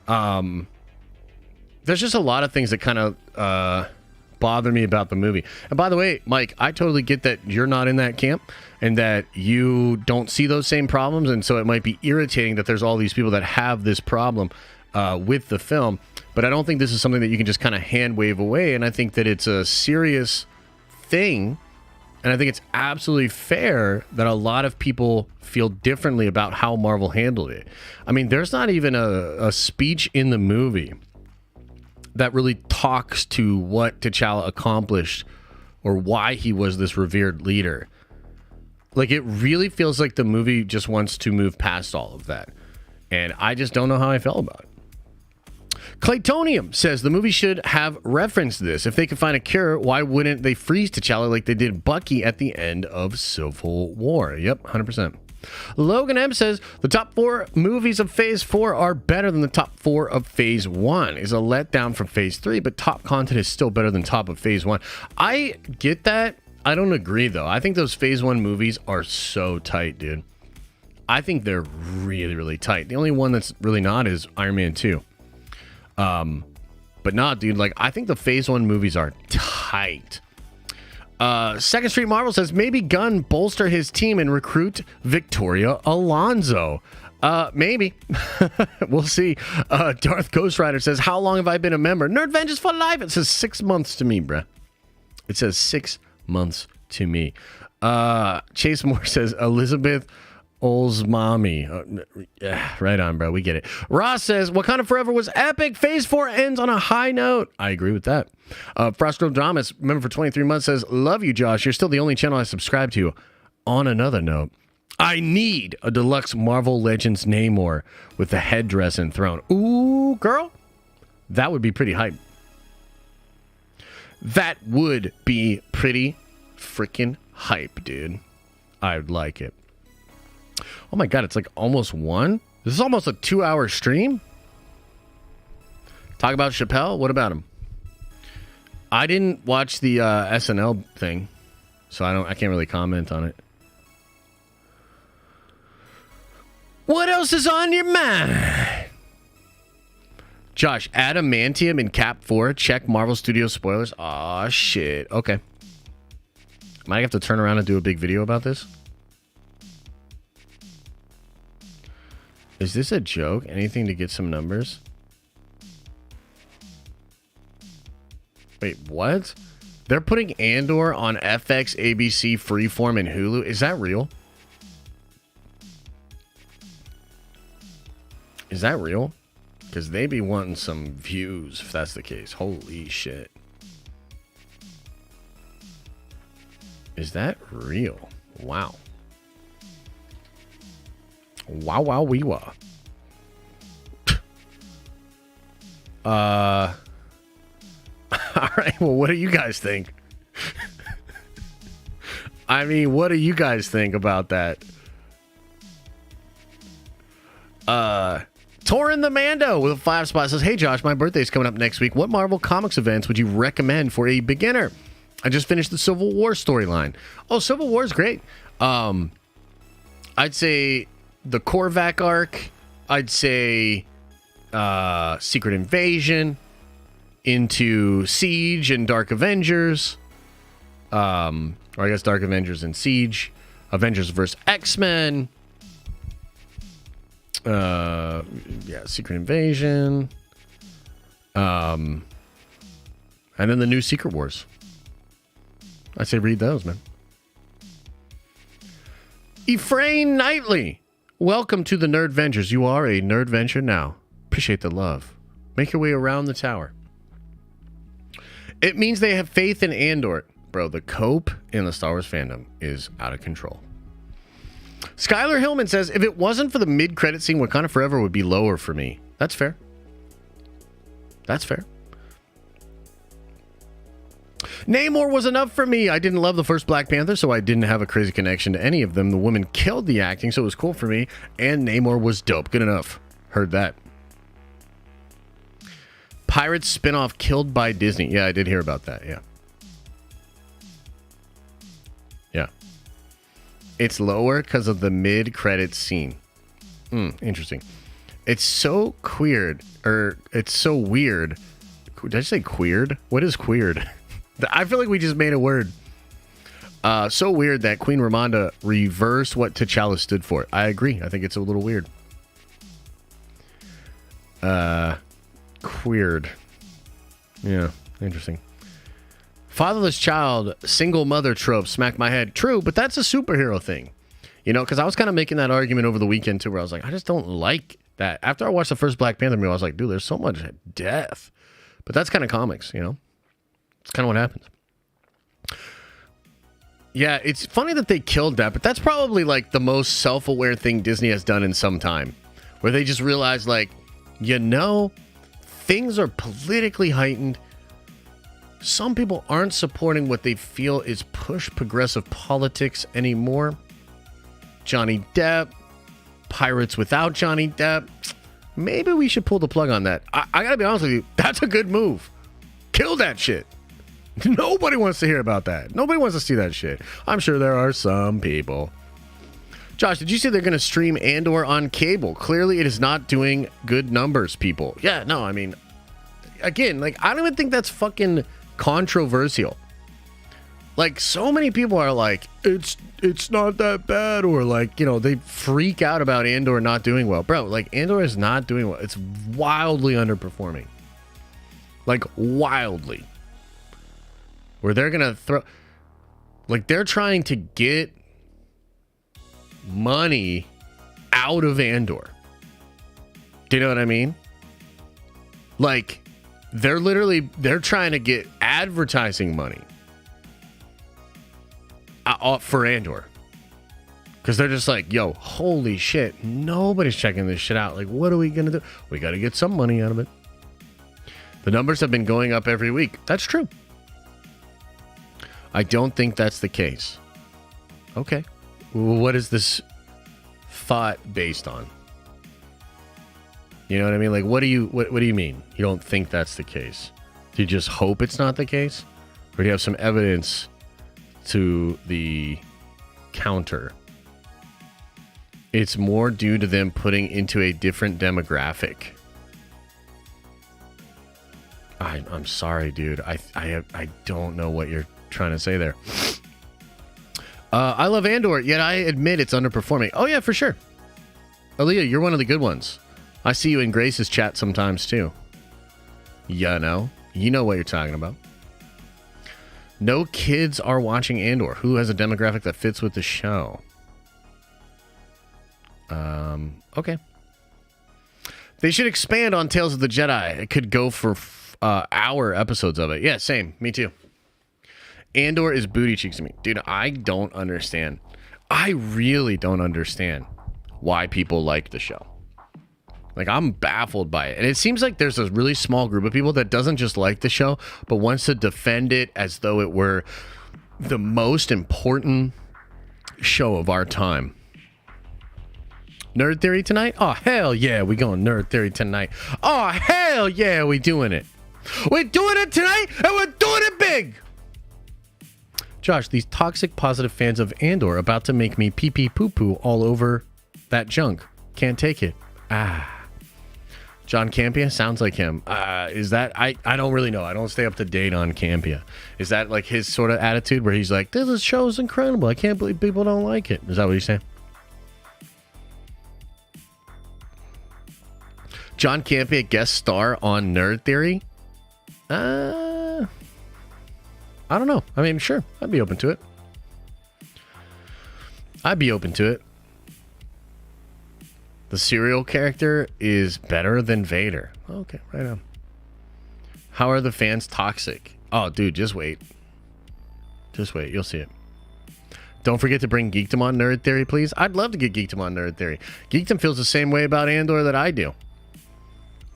[SPEAKER 1] There's just a lot of things that kind of bother me about the movie. And by the way, Mike, I totally get that you're not in that camp and that you don't see those same problems, and so it might be irritating that there's all these people that have this problem with the film. But I don't think this is something that you can just kind of hand wave away, and I think that it's a serious thing. And I think it's absolutely fair that a lot of people feel differently about how Marvel handled it. I mean, there's not even a speech in the movie that really talks to what T'Challa accomplished or why he was this revered leader. Like, it really feels like the movie just wants to move past all of that. And I just don't know how I felt about it. Claytonium says the movie should have referenced this. If they could find a cure, why wouldn't they freeze T'Challa like they did Bucky at the end of Civil War? Yep, 100%. Logan M says the top 4 movies of Phase 4 are better than the top 4 of Phase 1. Is a letdown from Phase 3, but top content is still better than top of Phase 1. I get that. I don't agree, though. I think those Phase 1 movies are so tight, dude. I think they're really, really tight. The only one that's really not is Iron Man 2. But not, dude, like, I think the Phase 1 movies are tight. Second Street Marvel says, maybe Gunn bolster his team and recruit Victoria Alonso. Maybe. We'll see. Darth Ghost Rider says, how long have I been a member? Nerd Vengeance for life. It says 6 months to me, bruh. It says 6 months to me. Chase Moore says, Elizabeth Ol's mommy. Right on, bro. We get it. Ross says, Wakanda Forever was epic. Phase 4 ends on a high note. I agree with that. Frostro Dramas, member for 23 months, says, love you, Josh. You're still the only channel I subscribe to. On another note, I need a deluxe Marvel Legends Namor with the headdress and throne. Ooh, girl. That would be pretty hype. That would be pretty freaking hype, dude. I'd like it. Oh my god, it's like almost 1? This is almost a 2-hour stream? Talk about Chappelle? What about him? I didn't watch the SNL thing, so I can't really comment on it. What else is on your mind? Josh, adamantium in Cap 4. Check Marvel Studios spoilers. Aw, shit. Okay. Might have to turn around and do a big video about this. Is this a joke? Anything to get some numbers? Wait, what? They're putting Andor on FX, ABC, Freeform, and Hulu. Is that real? Is that real? Because they be wanting some views if that's the case. Holy shit. Is that real? Wow. Wow, wow, wee wah. All right, well, what do you guys think? I mean, what do you guys think about that? Torin the Mando with a 5 spot says, hey Josh, my birthday's coming up next week. What Marvel Comics events would you recommend for a beginner? I just finished the Civil War storyline. Oh, Civil War is great. I'd say the Korvac arc. I'd say Secret Invasion into Siege and Dark Avengers. Or I guess Dark Avengers and Siege. Avengers vs. X-Men. Secret Invasion. And then the new Secret Wars. I'd say read those, man. Ephraim Knightley. Welcome to the Nerd Ventures. You are a Nerd Venture now. Appreciate the love. Make your way around the tower. It means they have faith in Andor. Bro, the cope in the Star Wars fandom is out of control. Skylar Hillman says, if it wasn't for the mid-credit scene, Wakanda Forever would be lower for me. That's fair. That's fair. Namor was enough for me. I didn't love the first Black Panther, so I didn't have a crazy connection to any of them. The woman killed the acting, so it was cool for me. And Namor was dope. Good enough. Heard that. Pirates spinoff killed by Disney. Yeah, I did hear about that. Yeah. Yeah. It's lower because of the mid-credits scene. Interesting. It's so queered. Or it's so weird. Did I say queered? What is queered? I feel like we just made a word. So weird that Queen Ramonda reversed what T'Challa stood for. I agree. I think it's a little weird. Queered. Yeah, interesting. Fatherless child, single mother trope, smack my head. True, but that's a superhero thing. You know, because I was kind of making that argument over the weekend too, where I was like, I just don't like that. After I watched the first Black Panther movie, I was like, dude, there's so much death. But that's kind of comics, you know? It's kind of what happens. Yeah, it's funny that they killed that, but that's probably like the most self-aware thing Disney has done in some time. Where they just realized, like, you know, things are politically heightened. Some people aren't supporting what they feel is push progressive politics anymore. Johnny Depp, Pirates without Johnny Depp. Maybe we should pull the plug on that. I gotta be honest with you, that's a good move. Kill that shit. Nobody wants to hear about that. Nobody wants to see that shit. I'm sure there are some people. Josh, did you say they're going to stream Andor on cable? Clearly, it is not doing good numbers, people. Yeah, no, I mean, again, like, I don't even think that's fucking controversial. Like, so many people are like, it's not that bad, or like, you know, they freak out about Andor not doing well. Bro, like, Andor is not doing well. It's wildly underperforming. Like, wildly. Where they're going to throw... Like, they're trying to get money out of Andor. Do you know what I mean? Like, they're trying to get advertising money for Andor. Because they're just like, yo, holy shit, nobody's checking this shit out. Like, what are we going to do? We got to get some money out of it. The numbers have been going up every week. That's true. I don't think that's the case. Okay. What is this thought based on? You know what I mean? Like, what do you mean? You don't think that's the case? Do you just hope it's not the case? Or do you have some evidence to the counter? It's more due to them putting into a different demographic. I'm sorry, dude. I don't know what you're trying to say there. I love Andor, yet I admit it's underperforming. Oh yeah, for sure. Aaliyah, you're one of the good ones. I see you in Grace's chat sometimes too. You know what you're talking about. No kids are watching Andor. Who has a demographic that fits with the show? Okay. They should expand on Tales of the Jedi. It could go for hour episodes of it. Yeah, same. Me too. Andor is booty cheeks to me. Dude, I don't understand. I really don't understand why people like the show. Like, I'm baffled by it. And it seems like there's a really small group of people that doesn't just like the show, but wants to defend it as though it were the most important show of our time. Nerd Theory tonight? Oh, hell yeah, we going Nerd Theory tonight. Oh, hell yeah, we doing it. We're doing it tonight, and we're doing it big. Josh, these toxic positive fans of Andor about to make me pee-pee poo-poo all over that junk. Can't take it. John Campia? Sounds like him. Is that... I don't really know. I don't stay up to date on Campia. Is that like his sort of attitude where he's like, this show is incredible. I can't believe people don't like it. Is that what he's saying? John Campia guest star on Nerd Theory? I don't know. I mean, sure. I'd be open to it. The serial character is better than Vader. Okay, right on. How are the fans toxic? Oh, dude, just wait. You'll see it. Don't forget to bring Geekdom on Nerd Theory, please. I'd love to get Geekdom on Nerd Theory. Geekdom feels the same way about Andor that I do.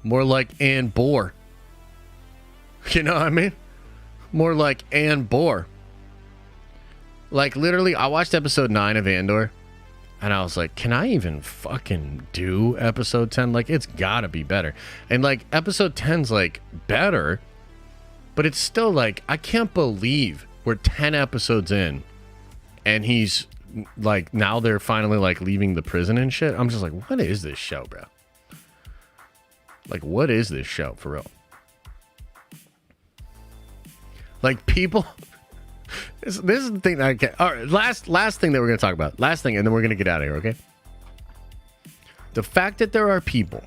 [SPEAKER 1] More like Ann Bohr. You know what I mean? More like Ann Bohr. Like, literally, I watched episode 9 of Andor, and I was like, can I even fucking do episode 10? Like, it's gotta be better. And, like, episode 10's, like, better, but it's still, like, I can't believe we're 10 episodes in, and he's, like, now they're finally, like, leaving the prison and shit. I'm just like, what is this show, bro? Like, what is this show, for real? Like, people... This is the thing that I can't... All right, last thing that we're going to talk about. Last thing, and then we're going to get out of here, okay? The fact that there are people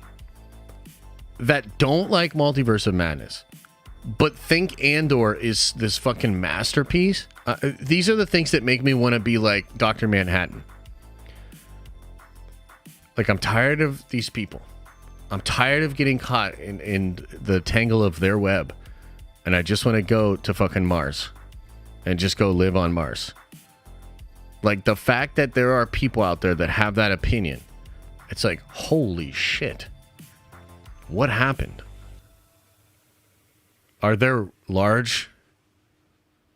[SPEAKER 1] that don't like Multiverse of Madness, but think Andor is this fucking masterpiece. These are the things that make me want to be like Dr. Manhattan. Like, I'm tired of these people. I'm tired of getting caught in the tangle of their web. And I just want to go to fucking Mars. And just go live on Mars. Like, the fact that there are people out there that have that opinion. It's like, holy shit. What happened? Are there large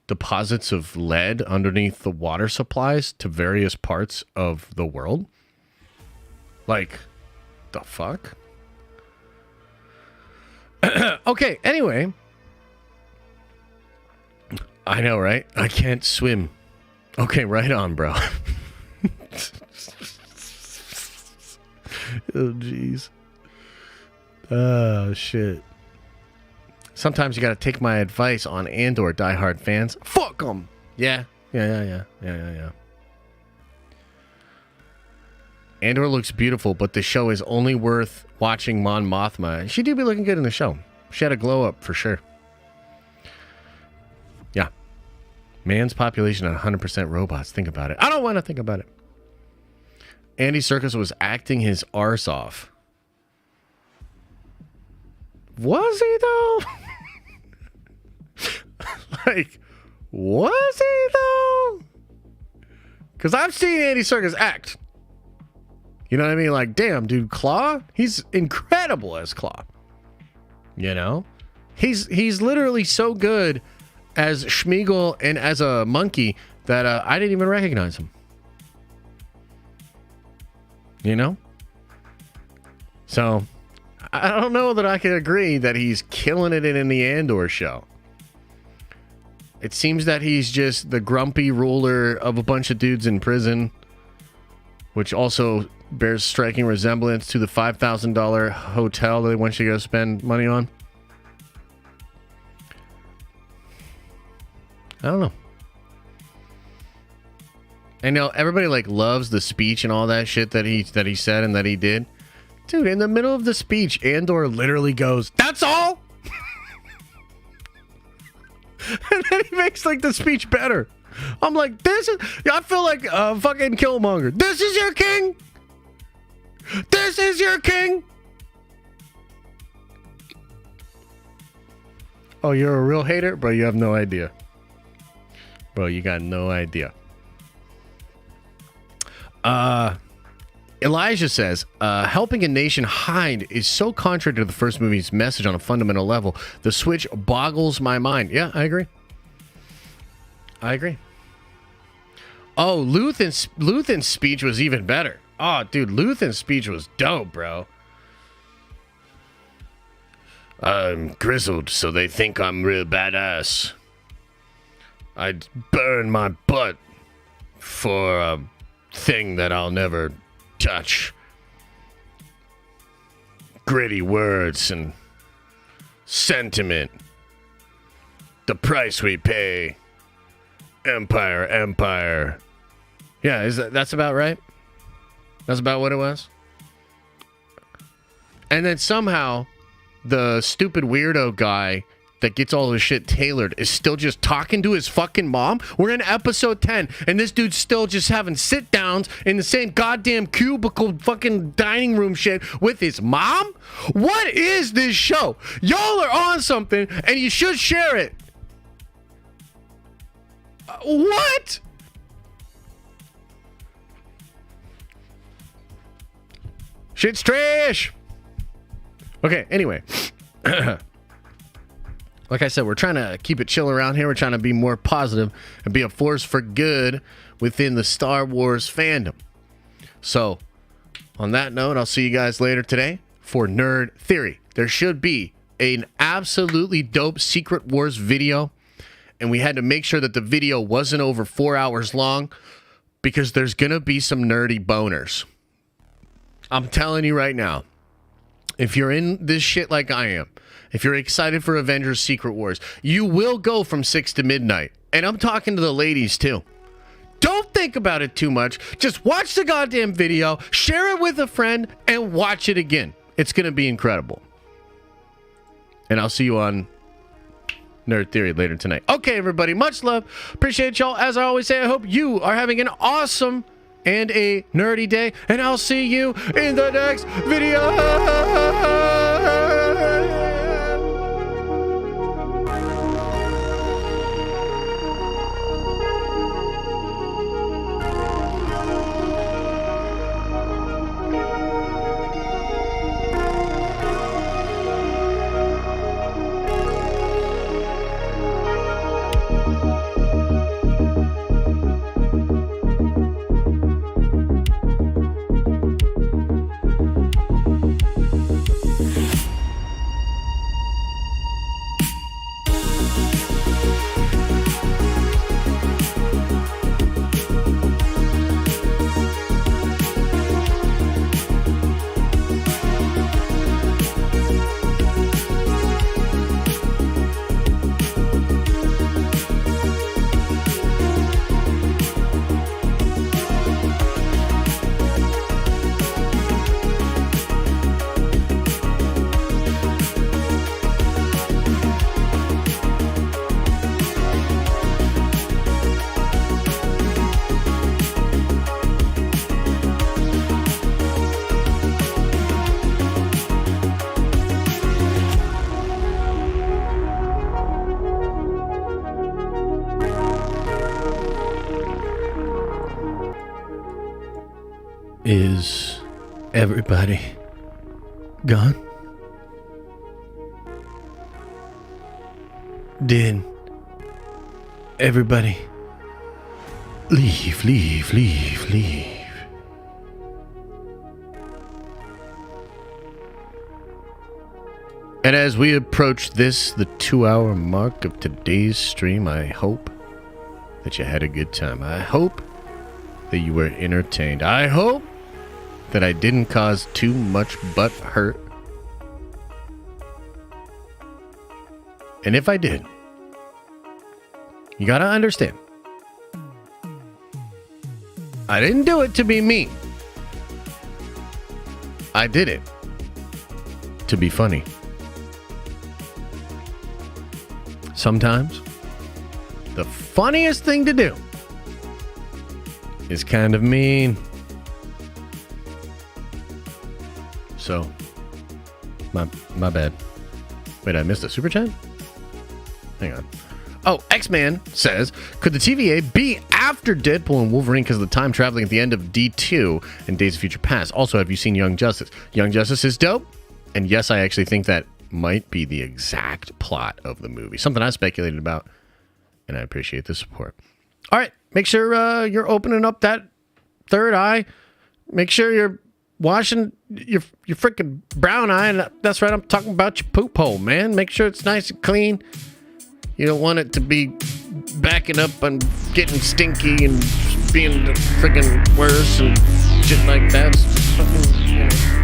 [SPEAKER 1] deposits of lead underneath the water supplies to various parts of the world? Like, the fuck? Okay, anyway. I know, right? I can't swim. Okay, right on, bro. Oh, jeez. Oh, shit. Sometimes you gotta take my advice on Andor, diehard fans. Fuck them! Yeah. Andor looks beautiful, but the show is only worth watching Mon Mothma. She did be looking good in the show. She had a glow up, for sure. Yeah. Man's population at 100% robots. Think about it. I don't want to think about it. Andy Serkis was acting his arse off. Was he, though? Like, was he, though? Because I've seen Andy Serkis act. You know what I mean? Like, damn, dude, Claw? He's incredible as Claw. You know? He's literally so good as Schmeagol and as a monkey that I didn't even recognize him. You know? So, I don't know that I can agree that he's killing it in the Andor show. It seems that he's just the grumpy ruler of a bunch of dudes in prison, which also bears striking resemblance to the $5,000 hotel that they want you to go spend money on. I don't know. I know everybody like loves the speech and all that shit that he said and that he did. Dude, in the middle of the speech, Andor literally goes, "That's all?" And then he makes like the speech better. I'm like, I feel like fucking Killmonger. This is your king? This is your king? Oh, you're a real hater? Bro, you have no idea. Bro, you got no idea. Elijah says, helping a nation hide is so contrary to the first movie's message on a fundamental level. The switch boggles my mind. Yeah, I agree. Oh, Luthen's speech was even better. Oh, dude, Luthen's speech was dope, bro. I'm grizzled, so they think I'm real badass. I'd burn my butt for a thing that I'll never touch. Gritty words and sentiment. The price we pay. Empire. Yeah, that's about right? That's about what it was? And then somehow the stupid weirdo guy that gets all this shit tailored is still just talking to his fucking mom. We're in episode 10, and this dude's still just having sit-downs in the same goddamn cubicle fucking dining room shit with his mom? What is this show? Y'all are on something, and you should share it. What? Shit's trash. Okay, anyway. Like I said, we're trying to keep it chill around here. We're trying to be more positive and be a force for good within the Star Wars fandom. So, on that note, I'll see you guys later today for Nerd Theory. There should be an absolutely dope Secret Wars video, and we had to make sure that the video wasn't over 4 hours long because there's going to be some nerdy boners. I'm telling you right now, if you're in this shit like I am, if you're excited for Avengers Secret Wars, you will go from 6 to midnight. And I'm talking to the ladies too. Don't think about it too much. Just watch the goddamn video, share it with a friend, and watch it again. It's going to be incredible. And I'll see you on Nerd Theory later tonight. Okay, everybody. Much love. Appreciate y'all. As I always say, I hope you are having an awesome and a nerdy day. And I'll see you in the next video. Is everybody gone? Did everybody leave? And as we approach this, the 2-hour mark of today's stream, I hope that you had a good time. I hope that you were entertained. I hope that I didn't cause too much butt hurt. And if I did, you gotta understand, I didn't do it to be mean. I did it to be funny. Sometimes the funniest thing to do is kind of mean. So, my bad. Wait, I missed a super chat? Hang on. Oh, X-Man says, could the TVA be after Deadpool and Wolverine because of the time traveling at the end of D2 and Days of Future Past? Also, have you seen Young Justice? Young Justice is dope. And yes, I actually think that might be the exact plot of the movie. Something I speculated about. And I appreciate the support. All right. Make sure you're opening up that third eye. Make sure you're washing your freaking brown eye. And that's right. I'm talking about your poop hole, man. Make sure it's nice and clean. You don't want it to be backing up and getting stinky and being freaking worse and shit like that. It's fucking,